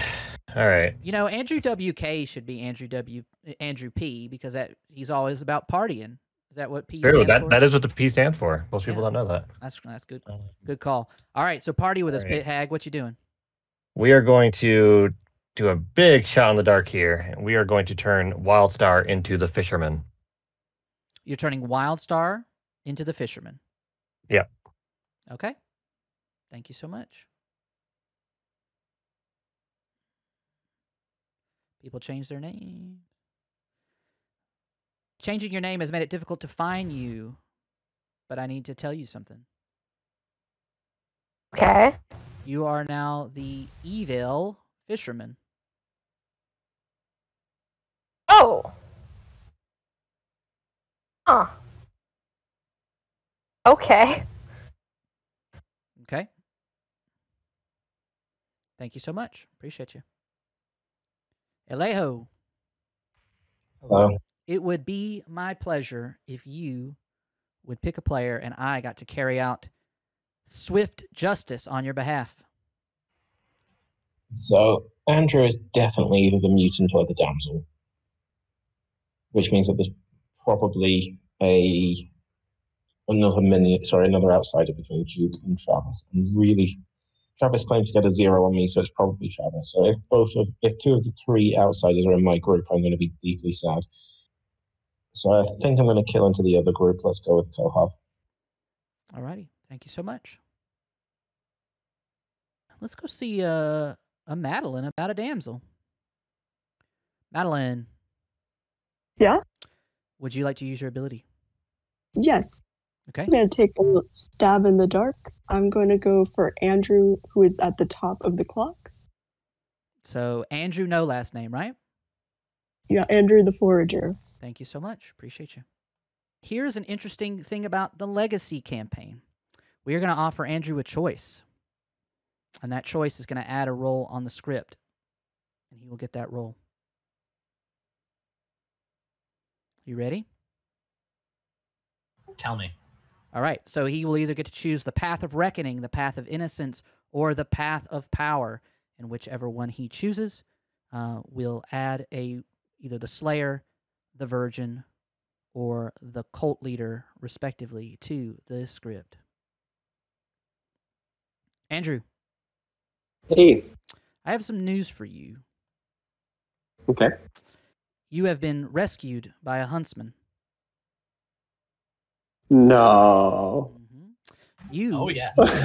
All right. You know, Andrew WK should be Andrew P because he's always about partying. Is that what P True. stands for? That is what the P stands for. Most people don't know that. That's good. Good call. All right, so party with us, Pit Hag. What you doing? We are going to do a big shot in the dark here, and we are going to turn Wildstar into the Fisherman. You're turning Wildstar into the Fisherman. Yep. Okay. Thank you so much. People change their name. Changing your name has made it difficult to find you, but I need to tell you something. Okay. You are now the evil Fisherman. Oh. Huh. Okay. Okay. Thank you so much. Appreciate you. Alejo. Hello. It would be my pleasure if you would pick a player and I got to carry out swift justice on your behalf. So Andrew is definitely either the mutant or the damsel, which means that there's probably another outsider between Duke and Travis. And really, Travis claimed to get a 0 on me, so it's probably Travis. So if 2 of the 3 outsiders are in my group, I'm going to be deeply sad. So I think I'm going to kill into the other group. Let's go with Kohav. Alrighty, thank you so much. Let's go see a Madeline about a damsel. Madeline. Yeah? Would you like to use your ability? Yes. Okay. I'm going to take a stab in the dark. I'm going to go for Andrew, who is at the top of the clock. So Andrew, no last name, right? Yeah, Andrew the Forager. Thank you so much. Appreciate you. Here's an interesting thing about the Legacy campaign. We are going to offer Andrew a choice. And that choice is going to add a role on the script. And he will get that role. You ready? Tell me. All right. So he will either get to choose the path of reckoning, the path of innocence, or the path of power. And whichever one he chooses, we'll add either the Slayer, the Virgin, or the Cult Leader, respectively, to the script. Andrew. Hey. I have some news for you. Okay. You have been rescued by a huntsman. No. You. Oh, yeah. How the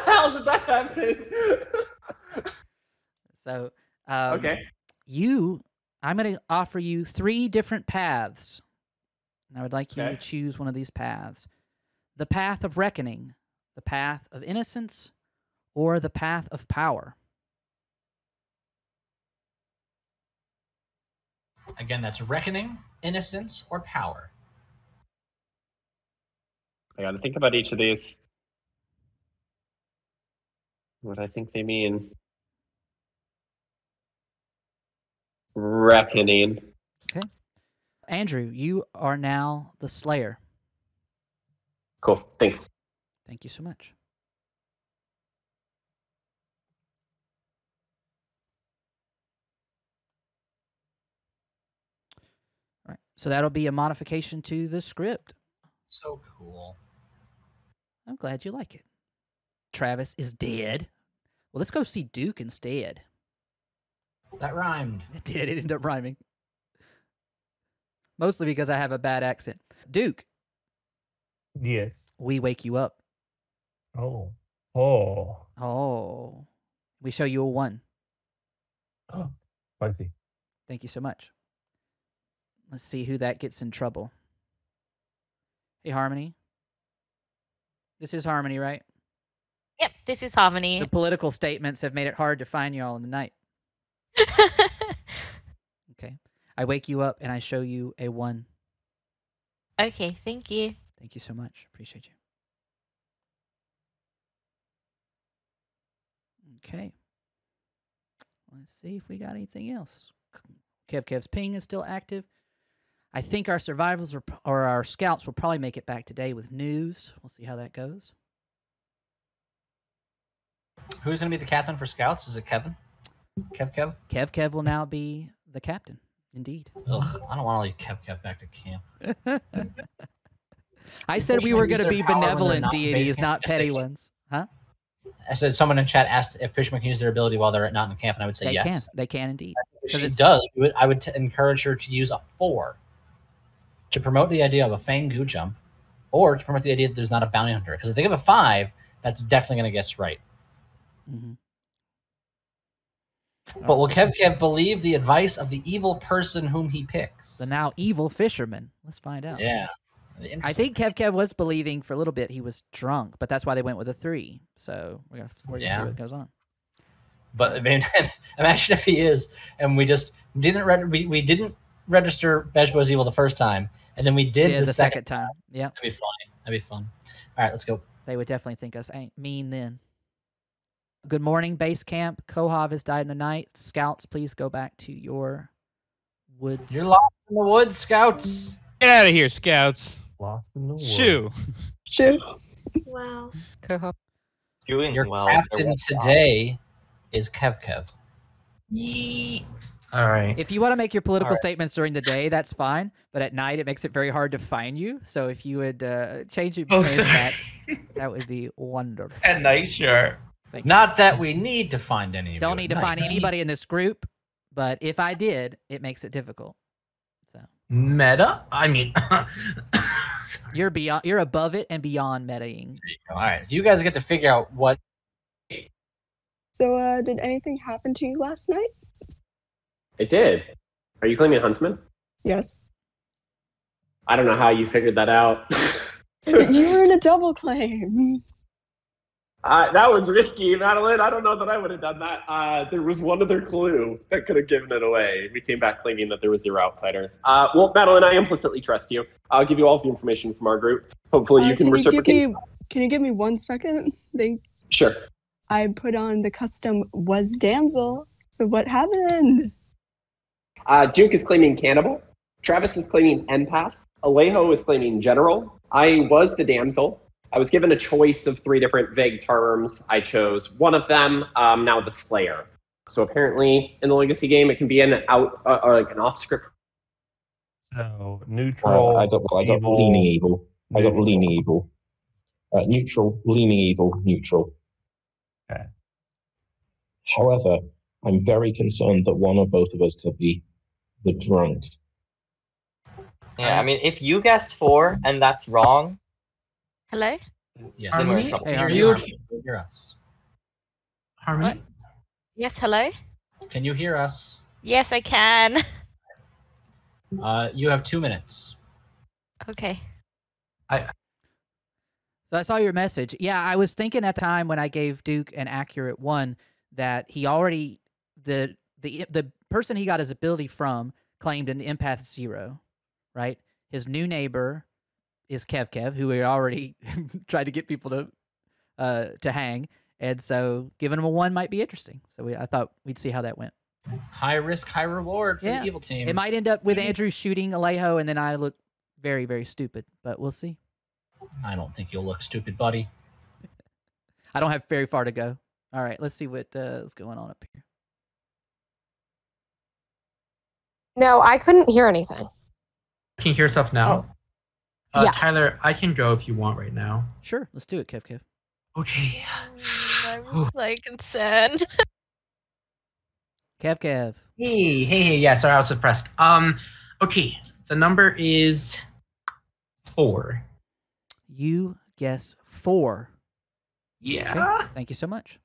hell did that happen? So, okay. I'm going to offer you 3 different paths. And I would like you to choose one of these paths. The path of reckoning, the path of innocence, or the path of power. Again, that's reckoning, innocence, or power. I got to think about each of these. What I think they mean. Reckoning. Okay. Andrew, you are now the Slayer. Cool. Thanks. Thank you so much. All right. So that'll be a modification to the script. So cool. I'm glad you like it. Travis is dead. Well, let's go see Duke instead. That rhymed. It did. It ended up rhyming. Mostly because I have a bad accent. Duke. Yes. We wake you up. Oh. We show you a 1. Oh, spicy. Thank you so much. Let's see who that gets in trouble. Hey, Harmony. This is Harmony, right? Yep, this is Harmony. The political statements have made it hard to find y'all in the night. Okay. I wake you up and I show you a 1. Okay, thank you. Thank you so much. Appreciate you. Okay. Let's see if we got anything else. Kev's ping is still active. I think our survivals or our scouts will probably make it back today with news. We'll see how that goes. Who's going to be the captain for scouts? Is it Kevin? Kev? Kev will now be the captain. Indeed. Ugh, I don't want to leave Kev back to camp. I said we were going to be benevolent deities, not petty ones. Huh? I said someone in chat asked if fishermen can use their ability while they're not in camp, and I would say yes. They can indeed. If she does, I would encourage her to use a 4 to promote the idea of a Fang Goo jump, or to promote the idea that there's not a bounty hunter. Because if they give a 5, that's definitely going to get us right. Mm-hmm. But will Kev believe the advice of the evil person whom he picks? The now evil fisherman. Let's find out. Yeah. I think Kev was believing for a little bit he was drunk, but that's why they went with a 3. So we're gonna see what goes on. But I mean, imagine if he is, and we just didn't we didn't register Bejbo's evil the first time, and then we did the second time. Yeah, that'd be fun. That'd be fun. All right, let's go. They would definitely think us ain't mean then. Good morning, base camp. Kohav has died in the night. Scouts, please go back to your woods. You're lost in the woods, scouts. Get out of here, scouts. Lost in the woods. Shoo. Wow. Kohav. Doing Your well. captain today is Kev. All right. If you want to make your political statements during the day, that's fine. But at night, it makes it very hard to find you. So if you would change it, that would be wonderful. At night, sure. Not that we need to find any. Don't need to find anybody in this group, but if I did, it makes it difficult. So meta. I mean, you're beyond. You're above it and beyond metaing. All right, you guys get to figure out what. So, did anything happen to you last night? It did. Are you claiming Huntsman? Yes. I don't know how you figured that out. You were in a double claim. That was risky, Madeline. I don't know that I would have done that. There was one other clue that could have given it away. We came back claiming that there was 0 outsiders. Well, Madeline, I implicitly trust you. I'll give you all of the information from our group. Hopefully you can reciprocate. Can you give me 1 second? Sure. I put on the custom was damsel. So what happened? Duke is claiming cannibal. Travis is claiming empath. Alejo is claiming general. I was the damsel. I was given a choice of 3 different vague terms. I chose one of them, now the Slayer. So apparently in the Legacy game, it can be an off-script. So neutral. I got leaning evil. I got leaning evil. Neutral, leaning evil, neutral. Okay. However, I'm very concerned that one or both of us could be the drunk. Yeah, I mean, if you guess 4 and that's wrong. Hello? Yes. Then we're in trouble. Hear us. Harmony? What? Yes, hello? Can you hear us? Yes, I can. You have 2 minutes. Okay. So I saw your message. Yeah, I was thinking at the time when I gave Duke an accurate 1 that he already the person he got his ability from claimed an empath 0, right? His new neighbor is Kev, who we already tried to get people to hang, and so giving him a 1 might be interesting. So I thought we'd see how that went. High risk, high reward for the evil team. It might end up with Andrew shooting Alejo, and then I look very, very stupid, but we'll see. I don't think you'll look stupid, buddy. I don't have very far to go. All right, let's see what is going on up here. No, I couldn't hear anything. Can you hear yourself now? Yes. Tyler, I can go if you want right now. Sure, let's do it, Kev. Okay. I'm like concerned. Kev. Hey. Yeah, sorry, I was suppressed. Okay. The number is 4. You guess 4. Yeah. Okay, thank you so much.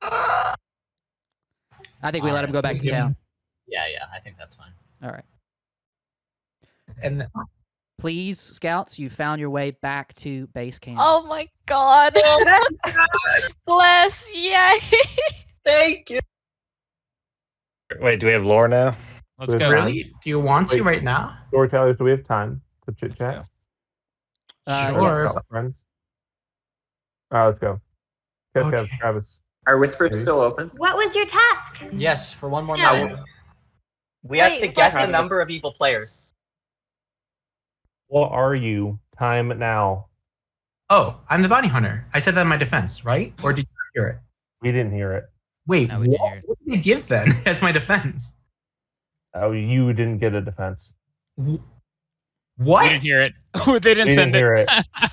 I think we let him go back to town. Yeah, I think that's fine. All right. And please, scouts, you found your way back to base camp. Oh my god. Bless. Yay. Thank you. Wait, do we have lore now? Let's go. Really? Do you want to right now? Storytellers, do we have time to chit chat? Sure. Yes. Friends. Let's go. Kev, Travis. Are whispers still open? What was your task? Yes, for one more Scouts. night. We have Wait, to guess the Travis. number of evil players. What are you? Time now. Oh, I'm the bounty hunter. I said that in my defense, right? Or did you hear it? We didn't hear it. Wait, No, we didn't hear it. what did they give then as my defense? Oh, you didn't get a defense. What? We didn't hear it. They didn't We send didn't hear it.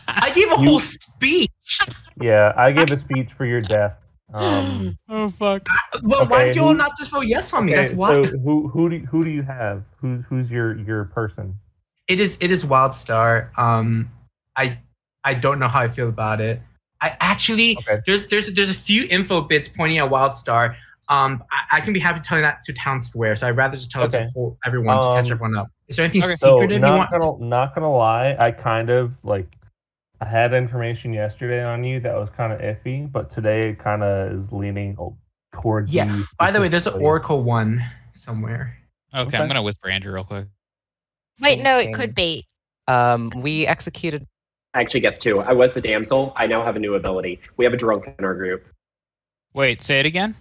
I gave a whole speech. Yeah, I gave a speech for your death. Oh fuck. Well, why Okay, did you all not just vote yes on me? Okay, That's why. so who do you have? Who's your person? It is Wildstar. I don't know how I feel about it. I actually there's a few info bits pointing at Wildstar. I can be happy telling that to Town Square, so I'd rather just tell it to everyone to catch everyone up. Is there anything secretive you want? Not gonna lie, I kind of I had information yesterday on you that was kind of iffy, but today it kind of is leaning towards you. Yeah. By the way, there's an Oracle one somewhere. Okay, I'm gonna whisper Andrew real quick. Wait, no, it could be. We executed. I actually guessed 2. I was the damsel. I now have a new ability. We have a drunk in our group. Wait, say it again.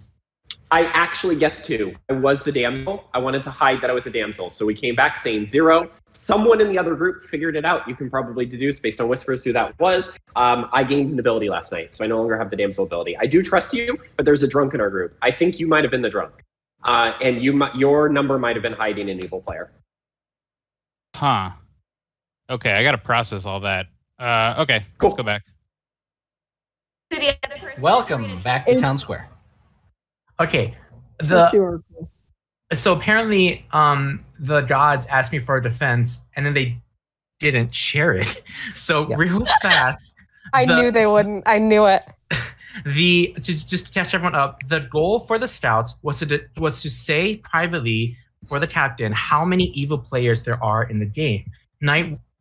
I actually guessed 2. I was the damsel. I wanted to hide that I was a damsel. So we came back saying 0. Someone in the other group figured it out. You can probably deduce based on whispers who that was. I gained an ability last night, so I no longer have the damsel ability. I do trust you, but there's a drunk in our group. I think you might have been the drunk. And your number might have been hiding an evil player. Huh. Okay, I gotta process all that. Okay, let's go back. Welcome back to Town Square. Okay. Trust the Oracle. So apparently, the gods asked me for a defense, and then they didn't share it. So real fast. I knew they wouldn't. I knew it. Just to catch everyone up, the goal for the scouts was to say privately for the captain how many evil players there are in the game.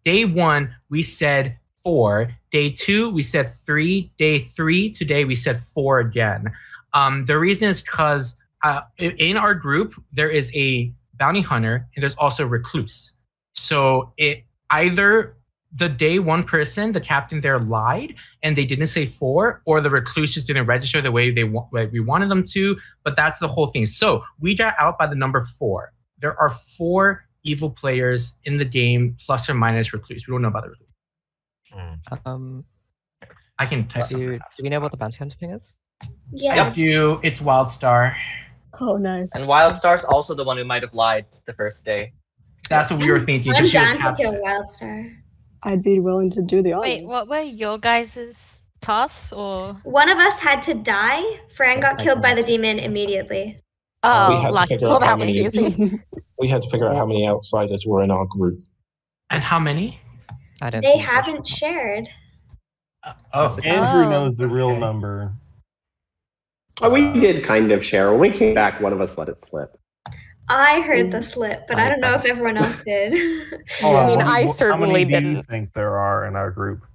Day 1, we said 4. Day 2, we said 3. Day 3, today we said 4 again. The reason is because in our group, there is a bounty hunter and there's also a recluse. So either the day 1 person, the captain there, lied and they didn't say 4, or the recluse just didn't register the way we wanted them to. But that's the whole thing. So we got out by the number 4. There are 4 evil players in the game, plus or minus recluse. We don't know about the recluse. I can type. Do we know what the bounty hunter thing is? Yeah. I do. It's Wildstar. Oh, nice. And Wildstar's also the one who might have lied the first day. That's what we were thinking. I'm 'cause she was down to captain. kill Wildstar. I'd be willing to do the honors. Wait, what were your guys' tasks or? One of us had to die. Fran got killed by the demon immediately. We Oh, had to lucky. figure Well, out how that was many. easy. We had to figure out how many outsiders were in our group. And how many? I don't. They think I haven't shared. Oh, Andrew Oh. knows the real number. Oh, we did kind of share. When we came back, one of us let it slip. I heard the slip, but I don't know if everyone else did. I mean, I How certainly many do you didn't. think there are in our group?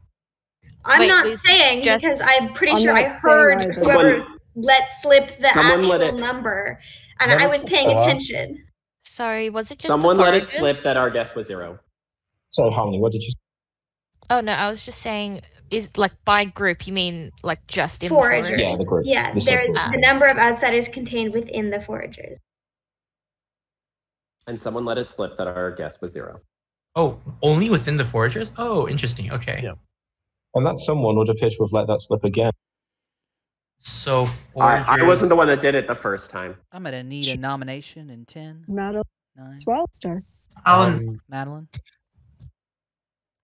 I'm Wait, not we saying just- because I'm pretty I'm sure not I saying heard either. whoever let slip the Someone let actual it- number, and Let I it was paying slip. attention. Sorry, was it just Someone the let it foragers? slip that our guess was 0. So, Harmony, what did you say? Oh no, I was just saying, is like by group you mean like just in Foragers. foragers? Yeah, the group. Yeah, The there's subgroup. the number of outsiders contained within the foragers. And someone let it slip that our guess was 0. Oh, only within the foragers? Oh, interesting. Okay. Yeah. And that someone would appear to have let that slip again. So foragers. I wasn't the one that did it the first time. I'm gonna need a nomination in 10, Madeline 9. Wildstar. Madeline,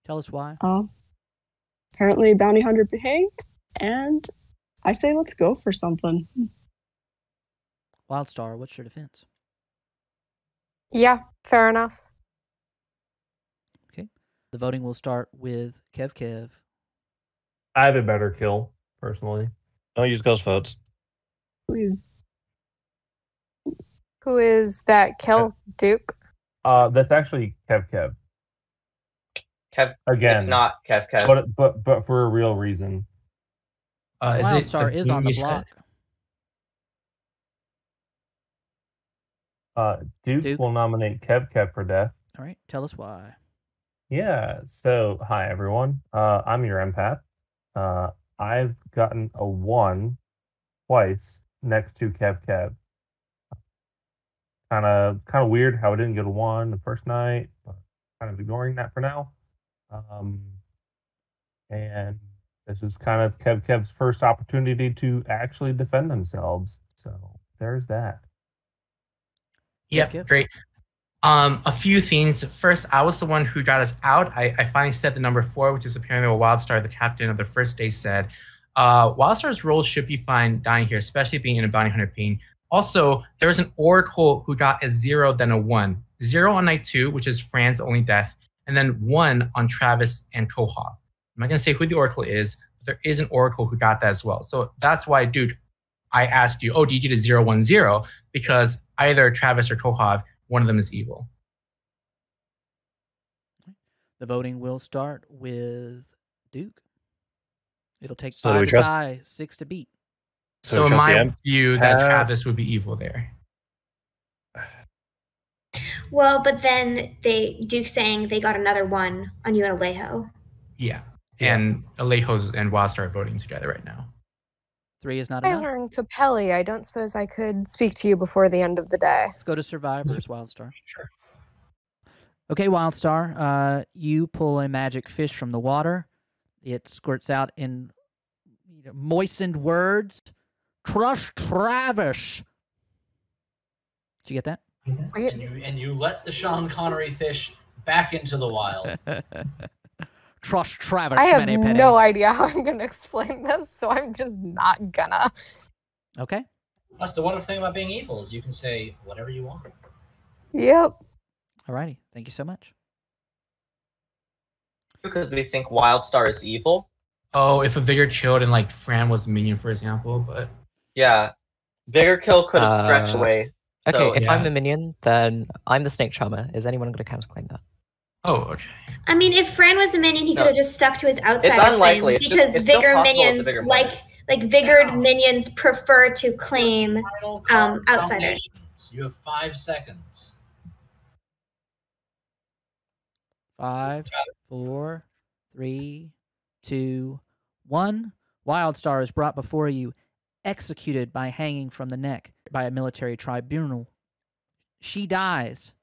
tell us why. Apparently, bounty hunter Hank And I say let's go for something. Wildstar, what's your defense? Yeah, fair enough. Okay. The voting will start with Kev. I have a better kill, personally. Don't use ghost votes. Please. Who is that kill? Duke? That's actually Kev. Kev, Again. it's not Kev. But for a real reason. Wildstar is on the block. Duke will nominate Kev for death. All right, tell us why. Yeah, so hi everyone. I'm your empath. I've gotten a 1 twice next to Kev. Kind of weird how I didn't get a 1 the first night, but kind of ignoring that for now. And this is kind of Kev's first opportunity to actually defend themselves. So there's that. Yep, great. A few things. First, I was the one who got us out. I finally said the number 4, which is apparently what Wildstar, the captain of the first day, said. Wildstar's role should be fine dying here, especially being in a bounty hunter pain. Also, there was an oracle who got a 0, then a 1. 0 on night 2, which is Fran's only death, and then 1 on Travis and Kohoff. I'm not going to say who the oracle is, but there is an oracle who got that as well. So that's why, dude, I asked you, oh, did you get a 0, 1, 0? Because either Travis or Kohoff, one of them is evil. The voting will start with Duke. It'll take So do 5 we to trust- tie, 6 to beat. So in my view, that Travis would be evil there. Well, but then Duke saying they got another 1 on you and Alejo. Yeah. And Alejos and Wildstar are voting together right now. 3 is not I enough. learned Capelli. I don't suppose I could speak to you before the end of the day. Let's go to Survivors, Wildstar. Sure. Okay, Wildstar, you pull a magic fish from the water. It squirts out in moistened words. Crush Travis. Did you get that? And you let the Sean Connery fish back into the wild. Trust Travis. I have Penny. no idea how I'm going to explain this, so I'm just not gonna. Okay. That's the wonderful thing about being evil is you can say whatever you want. Yep. Alrighty. Thank you so much. Because we think Wildstar is evil. Oh, if a Vigor killed and like Fran was minion, for example, but Yeah. Vigor kill could have stretched away. Okay, So, if I'm the minion, then I'm the snake charmer. Is anyone going to counterclaim that? Oh, okay. I mean, if Fran was a minion, he could have just stuck to his outsider It's unlikely. thing It's just- because it's still vigor possible it's a minions, vigor like vigored minions, prefer to claim outsiders. Nominations. You have 5 seconds. 5, 4, 3, 2, 1. Wildstar is brought before you, executed by hanging from the neck by a military tribunal. She dies,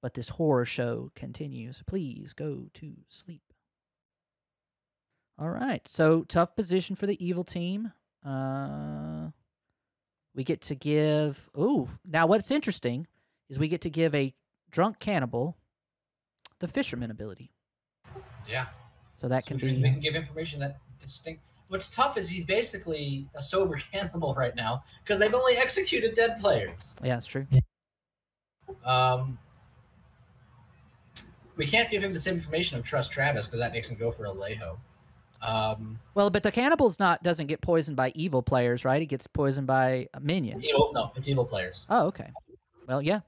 but this horror show continues. Please go to sleep. All right, so tough position for the evil team. We get to give... Ooh, now what's interesting is we get to give a drunk cannibal the fisherman ability. Yeah. So that can They be... can give information that distinct. What's tough is he's basically a sober cannibal right now because they've only executed dead players. Yeah, that's true. We can't give him the same information of Trust Travis because that makes him go for Alejo. Well, but the cannibal's doesn't get poisoned by evil players, right? He gets poisoned by minions. No, it's evil players. Oh, okay. Well, yeah.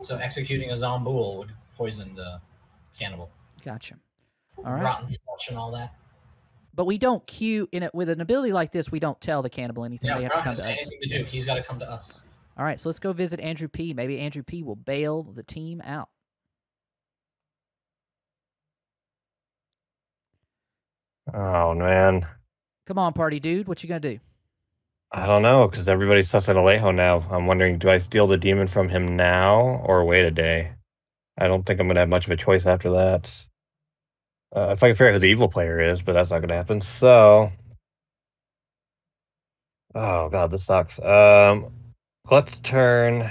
So executing a Zomboul would poison the cannibal. Gotcha. All right. Rotten flesh and all that. But we don't queue in it with an ability like this. We don't tell the cannibal anything. Yeah, they we're have to not come going to to say us. anything to do. He's got to come to us. All right, so let's go visit Andrew P. Maybe Andrew P. will bail the team out. Oh, man. Come on, party dude. What you gonna do? I don't know, because everybody's sus at Alejo now. I'm wondering, do I steal the demon from him now or wait a day? I don't think I'm going to have much of a choice after that. If I can figure out who the evil player is, but that's not going to happen. So, oh, God, this sucks. Let's turn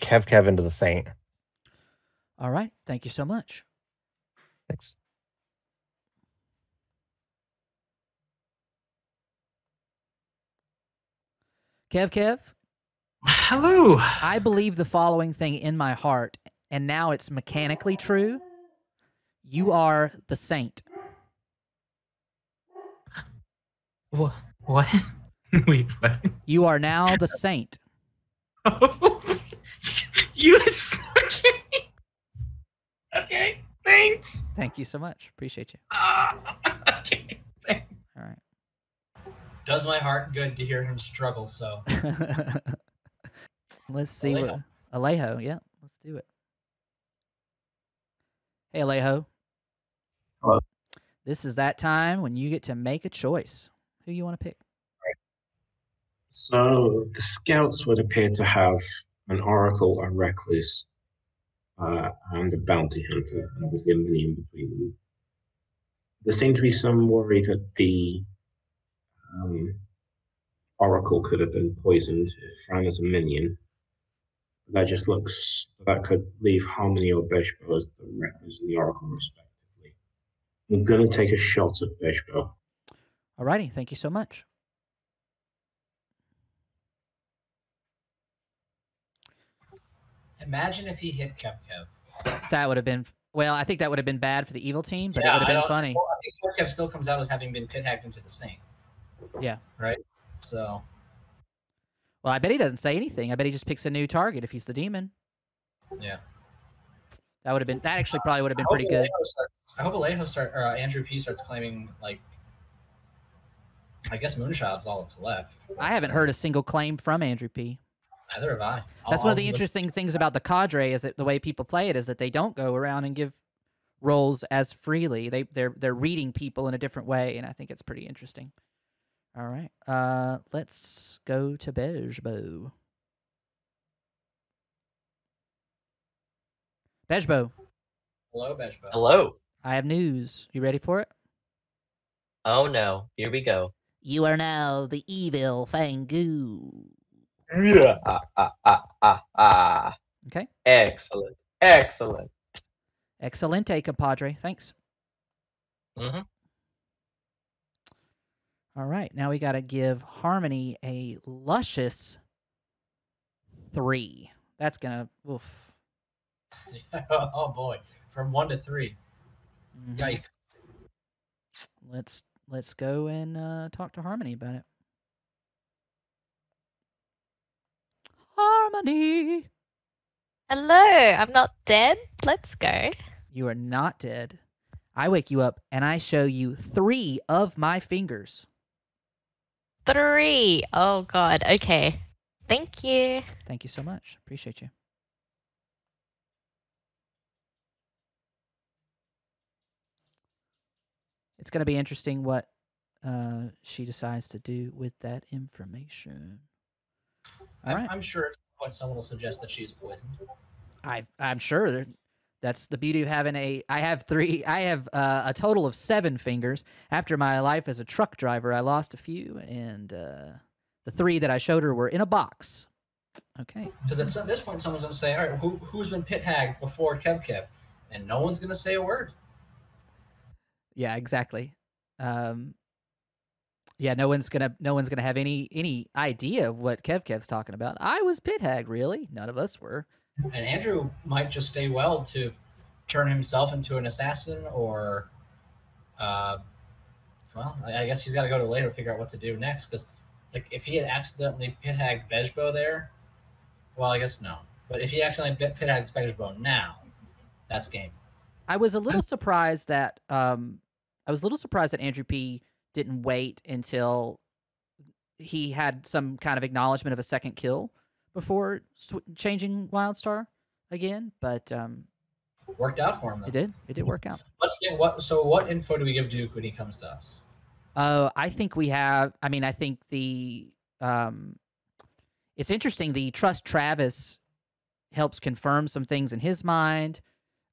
Kev into the saint. All right. Thank you so much. Thanks. Kev. Hello. I believe the following thing in my heart, and now it's mechanically true. You are the saint. What? Wait, what? You are now the saint. You okay. Okay, thanks. Thank you so much. Appreciate you. Okay. All right. Does my heart good to hear him struggle so. Let's see Alejo. what Alejo. Yeah, let's do it. Hey, Alejo. Hello. This is that time when you get to make a choice. Who you want to pick? So the scouts would appear to have an oracle, a recluse, and a bounty hunter, and obviously a minion between them. There seemed to be some worry that the oracle could have been poisoned if ran as a minion. That could leave Harmony or Beshbo as the recluse and the oracle, respectively. I'm going to take a shot at Beshbo. Alrighty, thank you so much. Imagine if he hit Kev. That would have been, well, I think that would have been bad for the evil team, but it would have been funny. Well, I think Kev still comes out as having been pit hacked into the Saint. Yeah. Right? So. Well, I bet he doesn't say anything. I bet he just picks a new target if he's the demon. Yeah. That actually probably would have been pretty good. I hope Andrew P starts claiming, like, I guess Moonshots all that's left. I haven't heard a single claim from Andrew P. Neither have I. That's one of the interesting things about the cadre is that the way people play it is that they don't go around and give roles as freely. They're reading people in a different way, and I think it's pretty interesting. All right, let's go to Bejbo. Bejbo. Hello, Bejbo. Hello. I have news. You ready for it? Oh no, here we go. You are now the evil Fangu. Yeah. Okay. Excellent. Excelente, compadre. Thanks. Mm-hmm. All right, now we got to give Harmony a luscious 3. That's gonna oof. Oh boy, from 1 to 3. Mm-hmm. Yikes. Let's go and talk to Harmony about it. Harmony. Hello, I'm not dead. Let's go. You are not dead. I wake you up and I show you 3 of my fingers. 3. Oh god. Okay. Thank you. Thank you so much. Appreciate you. It's going to be interesting what she decides to do with that information. All right. I'm sure at some point someone will suggest that she is poisoned. I'm sure that's the beauty of having I have a total of 7 fingers. After my life as a truck driver, I lost a few, and the 3 that I showed her were in a box. Okay. Because at this point, someone's going to say, all right, who's been pit hagged before Kev? And no one's going to say a word. Yeah, exactly. Yeah, no one's gonna have any idea of what Kev's talking about. I was pit hagged, really. None of us were. And Andrew might just stay well to turn himself into an assassin, or, well, I guess he's got to go to later to figure out what to do next. Because, like, if he had accidentally pit hagged Bejbo there, well, I guess no. But if he accidentally pit hagged Bejbo now, that's game. I was a little surprised that Andrew P didn't wait until he had some kind of acknowledgement of a second kill before changing Wildstar again, but worked out for him, though. It did work out. Let's see what info do we give Duke when he comes to us? I think we have. I mean, I think the it's interesting. The Trust Travis helps confirm some things in his mind.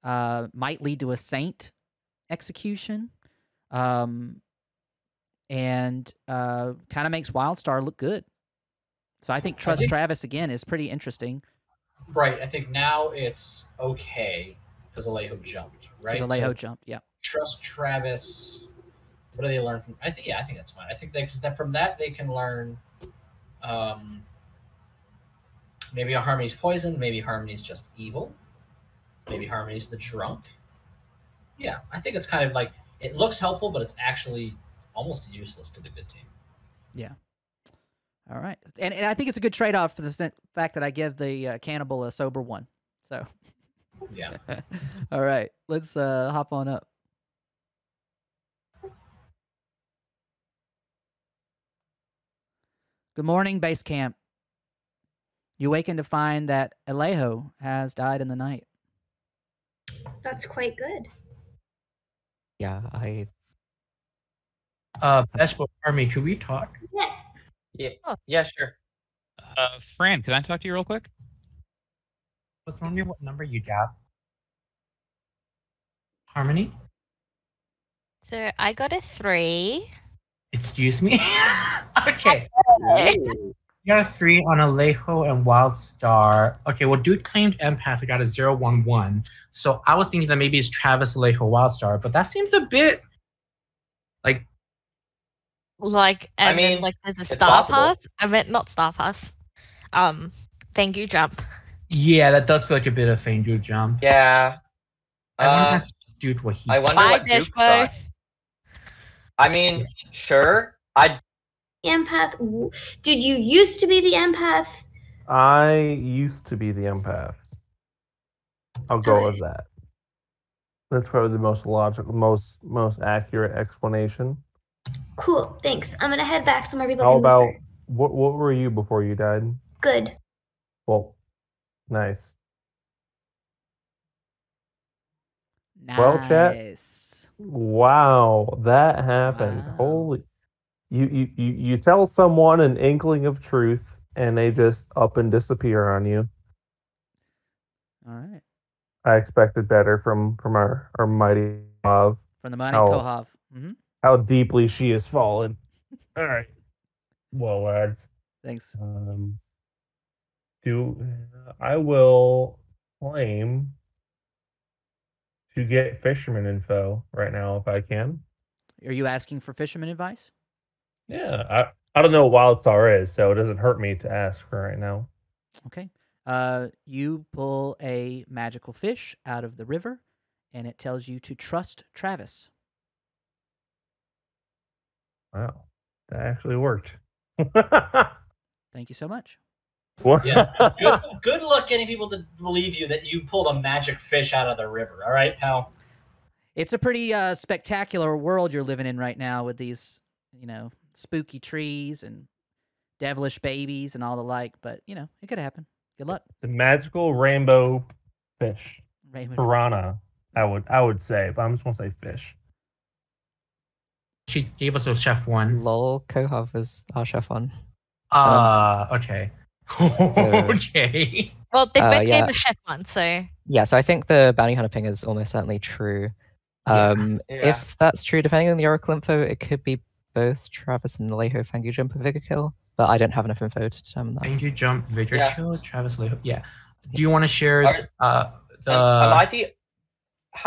Might lead to a Saint execution. And kind of makes Wildstar look good. So I think Travis again is pretty interesting. Right. I think now it's okay. because Alejo jumped, right? Because Alejo jumped, yeah. Trust Travis. What do they learn from? I think that's fine. I think that from that they can learn. Maybe Harmony's poison. Maybe Harmony's just evil. Maybe Harmony's the drunk. Yeah, I think it's kind of like it looks helpful, but it's actually almost useless to the good team. Yeah. All right, and I think it's a good trade-off for the fact that I give the cannibal a sober one. So. Yeah. All right, let's hop on up. Good morning, base camp. You awaken to find that Alejo has died in the night. That's quite good. Yeah, Best Army, could we talk? Yeah, sure. Fran, can I talk to you real quick? I was wondering what number you got. Harmony? So I got a 3. Excuse me? Okay. You got a 3 on Alejo and Wildstar. Okay, well, dude claimed empath. I got a 011. So I was thinking that maybe it's Travis, Alejo, Wildstar, but that seems a bit like. I mean, there's a star pass. I meant not star pass. Thank you, jump. Yeah, that does feel like a bit of Fane Dude jump. Yeah. I wonder Dude what he. I wonder what Duke thought. I mean, sure. Empath. Did you used to be the empath? I used to be the empath. I'll go with that. That's probably the most logical, most accurate explanation. Cool. Thanks. I'm gonna head back so more people How can about whisper. what were you before you died? Good. Well, nice. Nice. Well, chat. Wow, that happened. Wow. Holy! You tell someone an inkling of truth, and they just up and disappear on you. All right. I expected better from our mighty Kohav. From the mighty Kohav. How deeply she has fallen. All right. Well, lads. Thanks. I will claim to get fisherman info right now if I can. Are you asking for fisherman advice? Yeah, I don't know what Wildstar is, so it doesn't hurt me to ask for right now. Okay. You pull a magical fish out of the river, and it tells you to trust Travis. Wow, that actually worked. Thank you so much. What? Yeah. Good luck getting people to believe you that you pulled a magic fish out of the river. All right, pal. It's a pretty spectacular world you're living in right now with these, spooky trees and devilish babies and all the like. But it could happen. Good luck. The magical rainbow fish. Piranha, I would say, but I'm just gonna say fish. She gave us a chef one. Lol, Kohav is our chef one. Okay. Okay. Well, they both yeah. gave a chef one, so. Yeah, so I think the bounty hunter ping is almost certainly true. If that's true, depending on the Oracle info, it could be both Travis and Alejo Fangu Jump and Vigor Kill, but I don't have enough info to determine that. Fangu Jump, Vigor Kill, Travis, Alejo. Yeah. Do you want to share how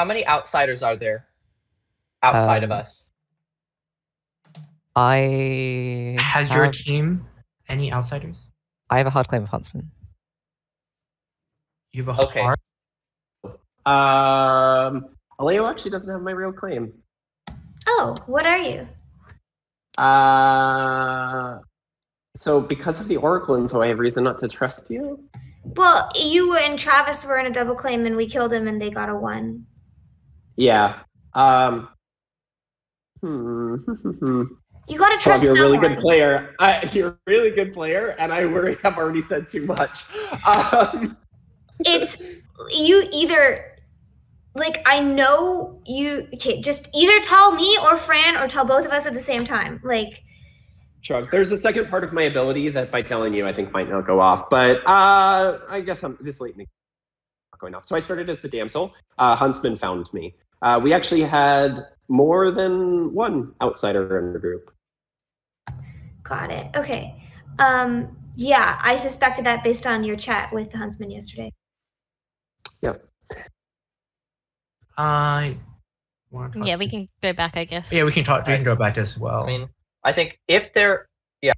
many outsiders are there outside of us? Has your team any outsiders? I have a hard claim of Huntsman. You have a hard. Alejo actually doesn't have my real claim. Oh, what are you? So because of the Oracle info, I have reason not to trust you. Well, you and Travis were in a double claim, and we killed him, and they got a 1. Yeah. You gotta trust you're a really someone. good player. You're a really good player, and I worry I've already said too much. It's you either. I know you. Okay, just either tell me or Fran, or tell both of us at the same time. Shrug. There's a second part of my ability that by telling you I think might not go off, but I guess I'm this late in the not going off. So I started as the damsel. Huntsman found me. We actually had more than one outsider in the group. Got it. Okay. Yeah, I suspected that based on your chat with the Huntsman yesterday. Yeah. Yeah, we can go back, I guess. Yeah, we can talk. We can go back as well. I mean, I think if they're I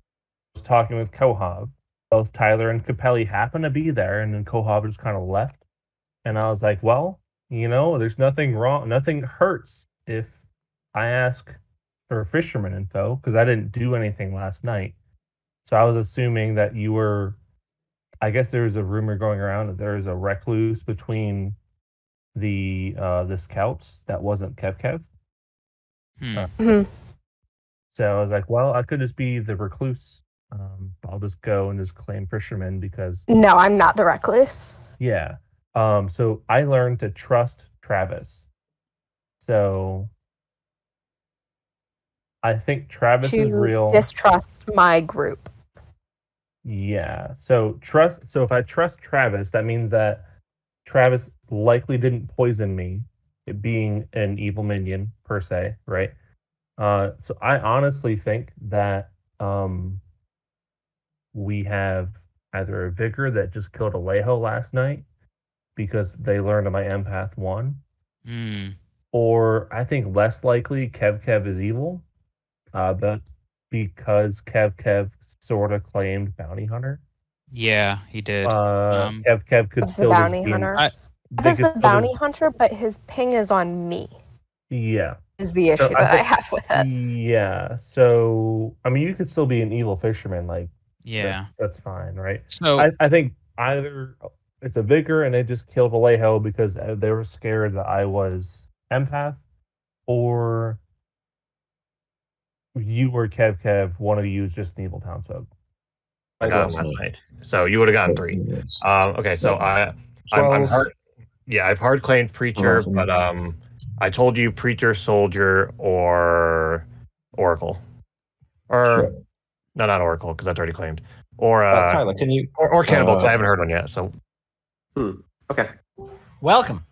was talking with Kohab. Both Tyler and Capelli happened to be there, and then Kohab just kind of left. And I was like, well, there's nothing wrong. Nothing hurts if I ask for fisherman info, because I didn't do anything last night. So I was assuming that you were. I guess there was a rumor going around that there is a recluse between the scouts that wasn't Kev. So I was like, well, I could just be the recluse. I'll just go and just claim fisherman because. No, I'm not the recluse. Yeah. So I learned to trust Travis. So I think Travis is real. Distrust my group. Yeah. So if I trust Travis, that means that Travis likely didn't poison me, it being an evil minion per se, right? So I honestly think that we have either a Vigor that just killed Alejo last night because they learned of my Empath 1, or I think less likely Kev is evil, but because Kev sort of claimed Bounty Hunter. Yeah, he did. Kev could still the bounty be hunter. Kev is the bounty hunter, but his ping is on me. Yeah. Is the issue that I have with it. Yeah. So I mean, you could still be an evil fisherman, like. Yeah. That's fine, right? So I think either it's a Vigor and they just killed Alejo because they were scared that I was Empath, or you were Kev, one of you is just an evil townsfolk. I got him last night. So you would have gotten 3. Okay, so I'm hard. Yeah, I've hard claimed Preacher, but I told you Preacher, Soldier, or Oracle. Or no, not Oracle, because that's already claimed. Or Tyler, can you or Cannibal, because I haven't heard one yet. So okay. Welcome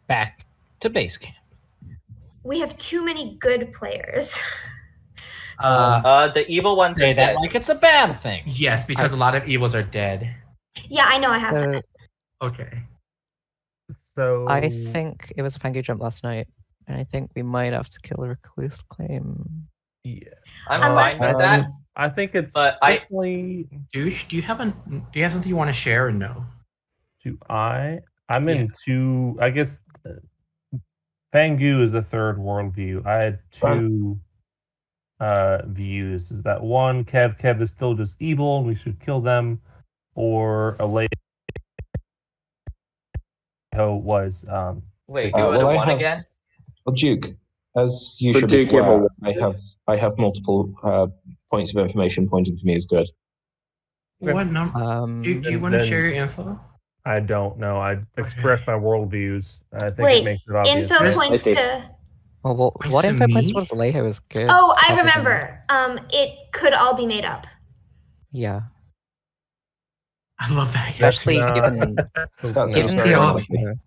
back to base camp. We have too many good players. The evil ones say are that dead. like it's a bad thing. Yes, because a lot of evils are dead. Yeah, I know I have that. Okay. So I think it was a Fangu jump last night, and I think we might have to kill a recluse claim. Yeah. I'm fine with that. I think it's But personally. Do you have something you want to share or no? Do I? I'm in 2. I guess Fangu is a third worldview. I had 2 views. Is that one? Kev is still just evil, and we should kill them, or Alejo was. Wait, do it one again? Well, Duke, as you But should be Duke, you have aware, I have multiple points of information pointing to me as good. What number? Do you want to share your info? I don't know. I express my worldviews. I think Wait, it makes it obvious. info points to. Well, what info points was Alejo is good. Oh, I remember. It could all be made up. Yeah. I love that. Especially given the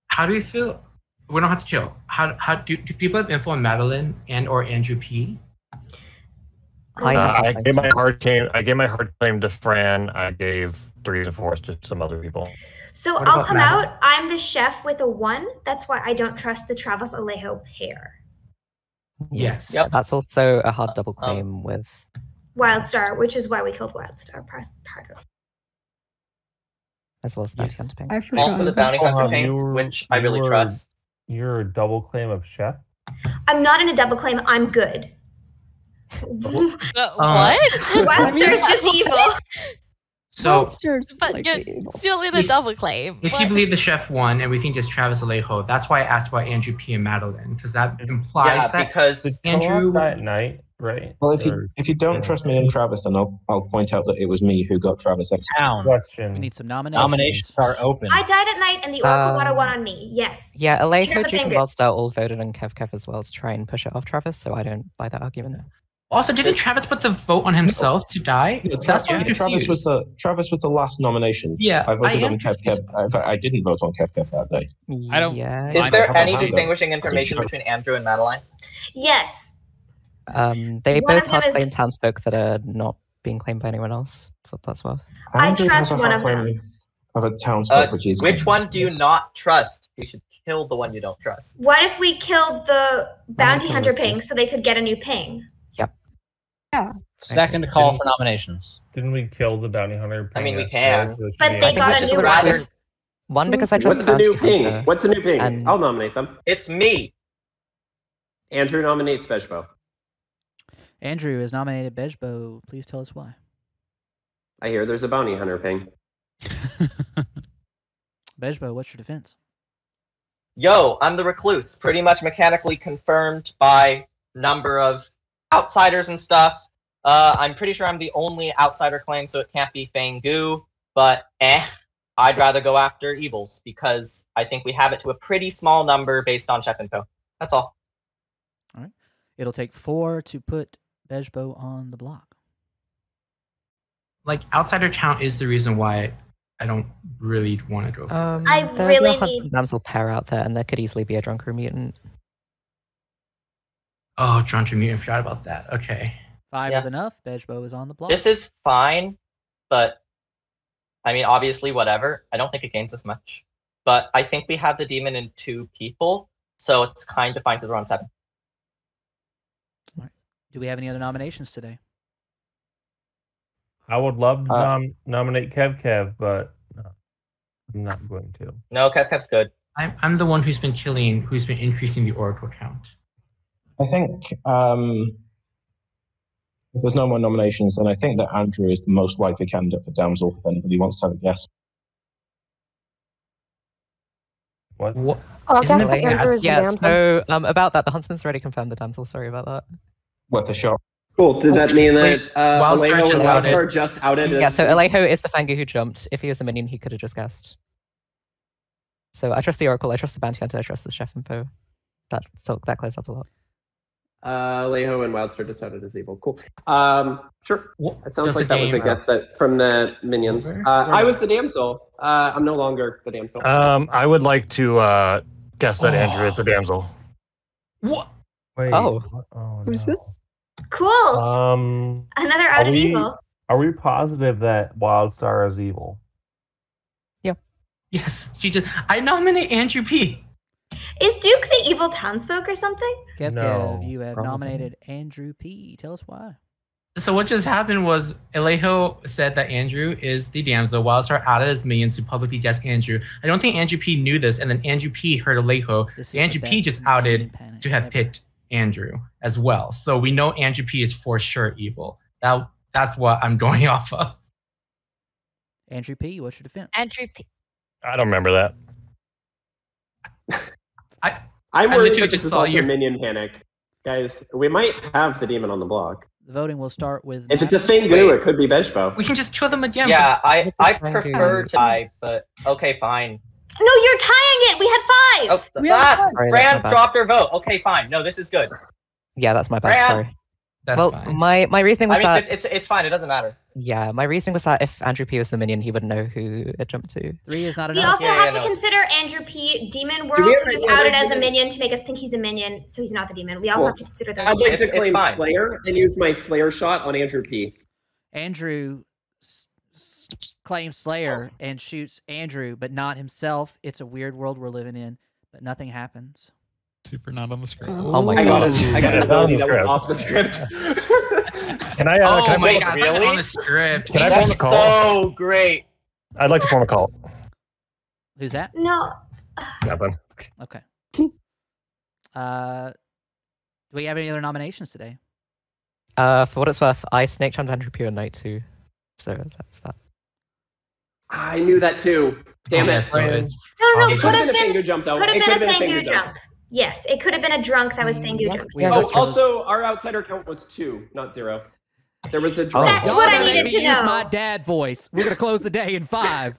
How do you feel? We don't have to chill. How do people have info on Madeline and or Andrew P? I gave my hard claim to Fran. I gave 3s and 4s to some other people. So I'll come out. I'm the chef with a 1. That's why I don't trust the Travis Alejo pair. Yes. Yep. That's also a hard double claim with Wildstar, which is why we killed Wildstar part of. As well as the bounty hunter ping. Also the bounty hunter ping, which I really trust. You're a double claim of chef? I'm not in a double claim. I'm good. What? Wildstar's just evil. So, but you're still in a double claim. If you believe the chef won and we think it's Travis Alejo, that's why I asked about Andrew P and Madeline, because that implies that because Andrew at night, right? Well, if you don't trust me and Travis, then I'll point out that it was me who got Travis executed. We need some nominations. Nominations are open. I died at night and the Oracle got a 1 on me. Yes. Yeah, Here are Alejo, the Duke, and fingers. Wildstar all voted on Kev as well to try and push it off Travis, so I don't buy that argument. Also, didn't Travis put the vote on himself to die? That's what Travis was the last nomination. Yeah, I voted I am on Kev. In fact, I didn't vote on Kev that day. I don't. Is there any distinguishing information between Andrew and Madeline? Yes. They One both of them hard is- claim townsfolk that are not being claimed by anyone else. For that's worth. I Andrew trust has a one hard of them. claim of a townsfolk, which is Which one do you not trust? You should kill the one you don't trust. What if we killed the bounty kill hunter the ping priest. so they could get a new ping? Yeah. Second call for nominations. Didn't we kill the bounty hunter? I mean, we yesterday, can. so it should But be they okay. got a new rather- one. One, because I trust What's the the new bounty ping? hunter. What's the new ping? And- I'll nominate them. It's me. Andrew nominates Bejbo. Andrew has nominated Bejbo. Please tell us why. I hear there's a bounty hunter ping. Bejbo, what's your defense? Yo, I'm the recluse. Pretty much mechanically confirmed by number of outsiders and stuff. I'm pretty sure I'm the only outsider claim, so it can't be Fangu. But I'd rather go after evils because I think we have it to a pretty small number based on Chef Info. That's all. All right. It'll take 4 to put Bejbo on the block. Like outsider count is the reason why I don't really want to go for it. I There's really no Huntsman need- Damsel pair out there, and there could easily be a drunker mutant. Oh, drunken mutant, forgot about that. Okay. 5 is enough. Bejbo is on the block. This is fine, but I mean, obviously, whatever. I don't think it gains this much. But I think we have the demon in 2 people, so it's kind of fine to throw on 7. Do we have any other nominations today? I would love to nominate Kev, but I'm not going to. No, Kev's good. I'm the one who's been increasing the oracle count. I think if there's no more nominations, then I think that Andrew is the most likely candidate for Damsel, if anybody wants to have a guess. What? Oh, I Isn't guess it like Andrew is the Yeah, damsel. so about that, the Huntsman's already confirmed the damsel. Sorry about that. Worth a shot. Cool. Does that mean that Wildstar Alejo just and outed. Wildstar just outed? Yeah, so Alejo is the Fangu who jumped. If he was the minion, he could have just guessed. So I trust the Oracle, I trust the Bounty Hunter, I trust the Chef Info. That clears up a lot. Alejo and Wildstar just outed as evil. Cool. Sure. It sounds Does like the that was a game- guess that from the minions. I was the damsel. I'm no longer the damsel. I would like to guess that Andrew is the damsel. What? Wait. Oh. Who's this? Cool. Another out of evil. Are we positive that Wildstar is evil? Yes, I nominate Andrew P. Is Duke the evil townsfolk or something? Kev, No, you have probably. nominated Andrew P. Tell us why. So what just happened was Alejo said that Andrew is the damsel. Wildstar outed his minions to publicly guess Andrew. I don't think Andrew P knew this, and then Andrew P heard Alejo. This is Andrew the P best just minion outed panic to have ever. picked Andrew as well. So we know Andrew P is for sure evil. That's what I'm going off of. Andrew P., what's your defense? Andrew P. I don't remember that. I'm I worried literally that this just is saw also your- minion panic. Guys, we might have the demon on the block. The voting will start with. If it's a Matt. Fangu, it could be Bejbo. We can just kill them again. Yeah, I Fangu. prefer to die, but okay, fine. No, you're tying it. We had 5. Oh, We have that fun. Sorry, that's my Fran bad. dropped her vote. Okay, fine. No, this is good. Yeah, that's my bad, Brad! sorry. That's Well, fine. my reasoning was I mean, that it's fine. It doesn't matter. yeah, my reasoning was that if Andrew P was the minion, he would know who it jumped to. 3 is not We enough. also Yeah, have yeah, to no. consider Andrew P. Demon we World have to just any out other it as a demon- minion to make us think he's a minion, so he's not the demon. We also Cool. have to consider those. I'd like to It's claim fine. Slayer and use my Slayer shot on Andrew P. Andrew claims Slayer and shoots Andrew, but not himself. It's a weird world we're living in, but nothing happens. Super not on the screen. Oh my I got god. it. I got an ability that was off the script. Can I? Oh can I my form a- gosh, I'm on the script. Can I form a That's call? so great. I'd like to form a call. Who's that? No. Nothing. Okay. Do we have any other nominations today? For what it's worth, I snake charmed Andrew P on night 2. So that's that. I knew that too. Damn Yeah, it. so it's No, It could could have have been a been Fangu jump though. could have It been a Fangu jump. Yes, it could have been a drunk that was Fangu Yeah. jump. Yeah, Oh, that's true. also, our outsider count was 2, not 0. There was a drunk. That's Y'all what I better needed make me to use know. my dad voice. We're gonna close the day in 5,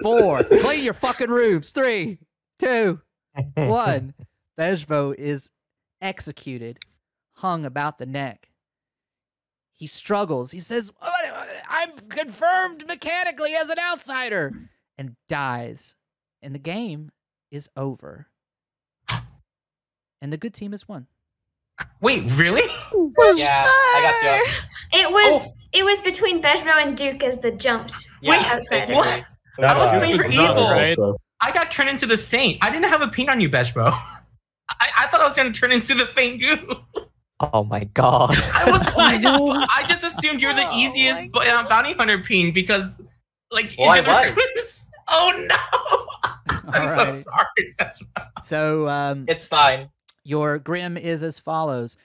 4. Clean your fucking rooms. 3, 2, 1. Bejbo is executed, hung about the neck. He struggles. He says, "I'm confirmed mechanically as an outsider," and dies. And the game is over. And the good team has won. Wait, really? Yeah, I got you. It was between Bejbo and Duke as the jumped Yeah, outsider. basically. I was Duke playing for is not evil. right. I got turned into the saint. I didn't have a paint on you, Beshbo. I thought I was going to turn into the Fangu. Oh my god. I just assumed you're the easiest bounty hunter peen because, like, Well, in other quiz. Oh no! I'm so sorry. So it's fine. Your grim is as follows.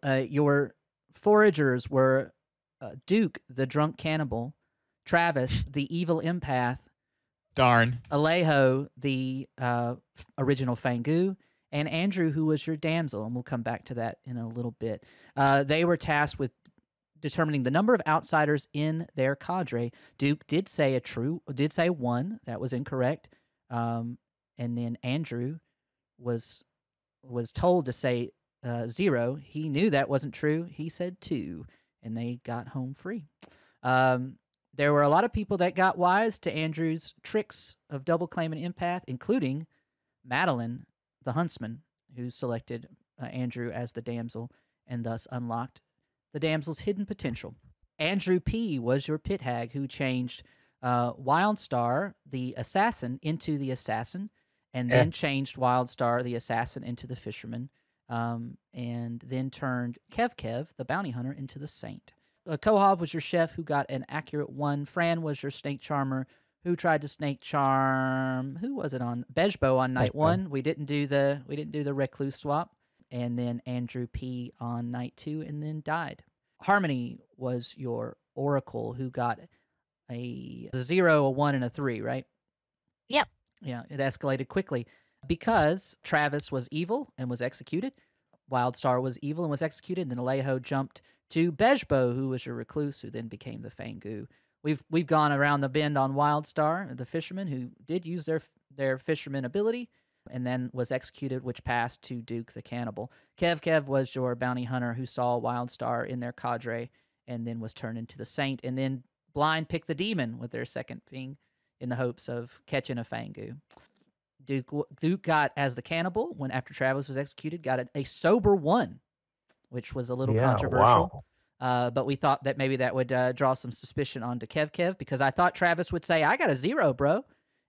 Your foragers were Duke, the drunk cannibal, Travis, the evil empath, darn, Alejo, the original Fangu, and Andrew, who was your damsel, and we'll come back to that in a little bit. They were tasked with determining the number of outsiders in their cadre. Duke did say one. That was incorrect. And then Andrew was told to say 0. He knew that wasn't true. He said 2, and they got home free. There were a lot of people that got wise to Andrew's tricks of double claim and empath, including Madeline, the huntsman, who selected Andrew as the damsel and thus unlocked the damsel's hidden potential. Andrew P. was your pit hag who changed Wildstar, the assassin, into the assassin, and then changed Wildstar, the assassin, into the fisherman, and then turned Kev, the bounty hunter, into the saint. Kohov was your chef who got an accurate 1. Fran was your snake charmer who tried to snake charm. Who was it on? Bejbo on night 1. We didn't do the recluse swap. And then Andrew P on night 2 and then died. Harmony was your oracle who got a 0, a 1, and a 3, right? Yep. Yeah, it escalated quickly because Travis was evil and was executed. Wildstar was evil and was executed. And then Alejo jumped to Bejbo, who was your recluse, who then became the Fangu. We've gone around the bend on Wildstar, the fisherman, who did use their fisherman ability and then was executed, which passed to Duke the cannibal. Kev was your bounty hunter who saw Wildstar in their cadre and then was turned into the saint. And then Blind picked the demon with their second thing in the hopes of catching a Fangu. Duke got, as the cannibal, when after Travis was executed, got a sober 1, which was a little controversial. Wow. But we thought that maybe that would draw some suspicion onto Kev, because I thought Travis would say, I got a 0, bro.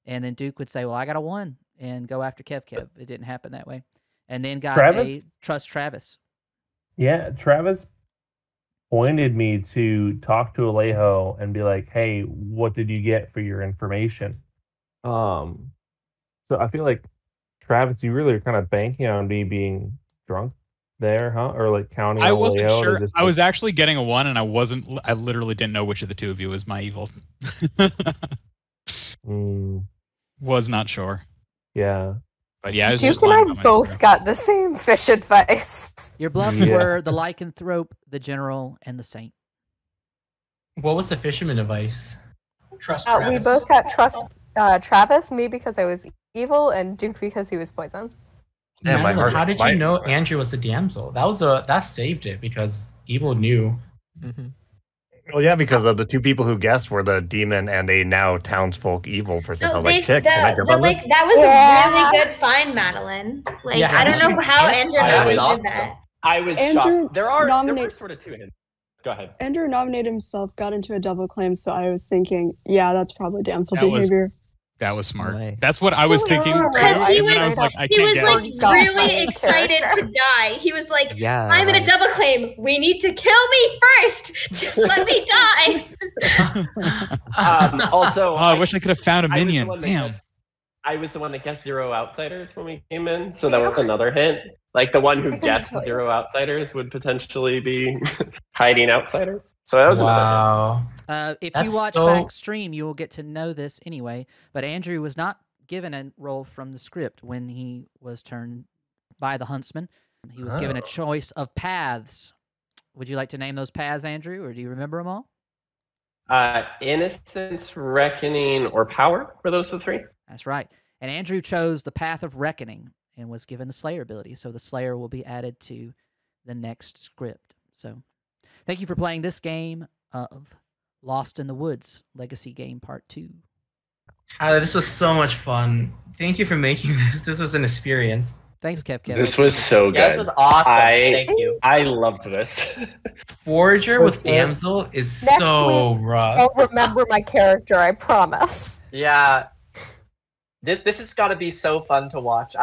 And then Duke would say, well, I got a 1, and go after Kev. It didn't happen that way. And then got trust Travis. Yeah, Travis pointed me to talk to Alejo and be like, hey, what did you get for your information? So I feel like, Travis, you really are kind of banking on me being drunk there, huh? Or like counting on I wasn't Alejo sure. to just, I was actually getting a 1, and I literally didn't know which of the two of you was my evil. Was not sure. Yeah. But yeah, I was Duke just and lying I about my both zero. got the same fish advice. Your bluffs were the lycanthrope, the general, and the saint. What was the fisherman advice? Trust We Travis. both got trust Travis, me because I was evil, and Duke because he was poison. Yeah, my Madeline, heart- how did my- you know Andrew was the damsel? That saved it because evil knew. Well, yeah, because of the two people who guessed were the demon and a now townsfolk evil person. So I was like, chick, can I jump on this? That was a really good find, Madeline. Like, Yeah, I don't know how Andrew I did was- that. I was Andrew shocked. There were nominate- sort of 2 hints. Go ahead. Andrew nominated himself, got into a double claim, so I was thinking, yeah, that's probably damsel That was- behavior. That was smart. Nice. That's what I was thinking too. Because he And then I was, was like, I he can't was get like it. really excited to die. He was like, Yeah. I'm in a double claim. We need to kill me first. Just let me die. Also, Oh, I wish I could have found a I was the minion. one that Damn. guessed- I was the one that guessed 0 outsiders when we came in, so that was another hint. Like the one who guessed 0 outsiders would potentially be hiding outsiders. So that was another hint. Wow. If That's you watch so- back stream, you will get to know this anyway. But Andrew was not given a role from the script when he was turned by the huntsman. He was given a Oh. choice of paths. Would you like to name those paths, Andrew, or do you remember them all? Innocence, reckoning, or power were those the 3? That's right. And Andrew chose the path of reckoning and was given the Slayer ability. So the Slayer will be added to the next script. So thank you for playing this game of Lost in the Woods, Legacy Game Part 2. Tyler, this was so much fun. Thank you for making this. This was an experience. Thanks, Kev. This was so good. Yeah, this was awesome. Thank you. I loved this. Forager with damsel is Next so week, rough. I'll remember my character, I promise. Yeah. This has got to be so fun to watch.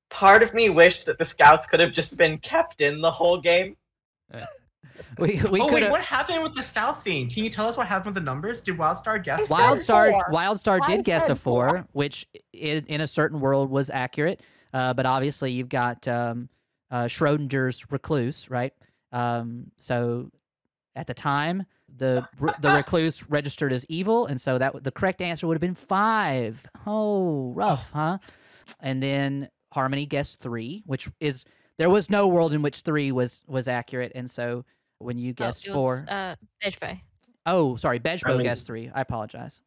Part of me wished that the scouts could have just been kept in the whole game. We wait, what happened with the scout thing? Can you tell us what happened with the numbers? Did WildStar guess? WildStar did guess a 4, which in a certain world was accurate. But obviously you've got Schrodinger's recluse, right? So at the time, the recluse registered as evil, and so the correct answer would have been 5. Oh, rough, huh? And then Harmony guessed 3, which is there was no world in which 3 was accurate, and so when you guessed 4, Bejbo. Oh, sorry, Bejbo guessed 3. I apologize.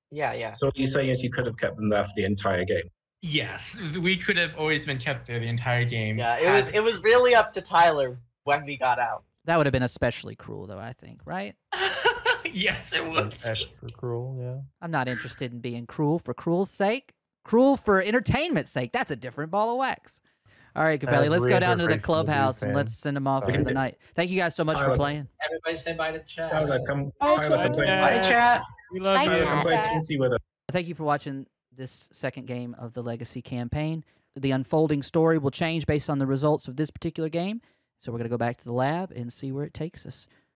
Yeah. So what you're saying is you could have kept them there for the entire game. Yes, we could have always been kept there the entire game. Yeah, it was really up to Tyler when we got out. That would have been especially cruel, though, I think, right? Yes, it would. Extra cruel, yeah. I'm not interested in being cruel for cruel's sake. Cruel for entertainment's sake. That's a different ball of wax. All right, Capelli, let's go down to the clubhouse and let's send them off for the night. Thank you guys so much for playing. Everybody say bye to chat. Tyler, come Bye, chat. We love Tyler, you. come play Tinsy with us. Thank you for watching this second game of the Legacy campaign. The unfolding story will change based on the results of this particular game. So we're going to go back to the lab and see where it takes us.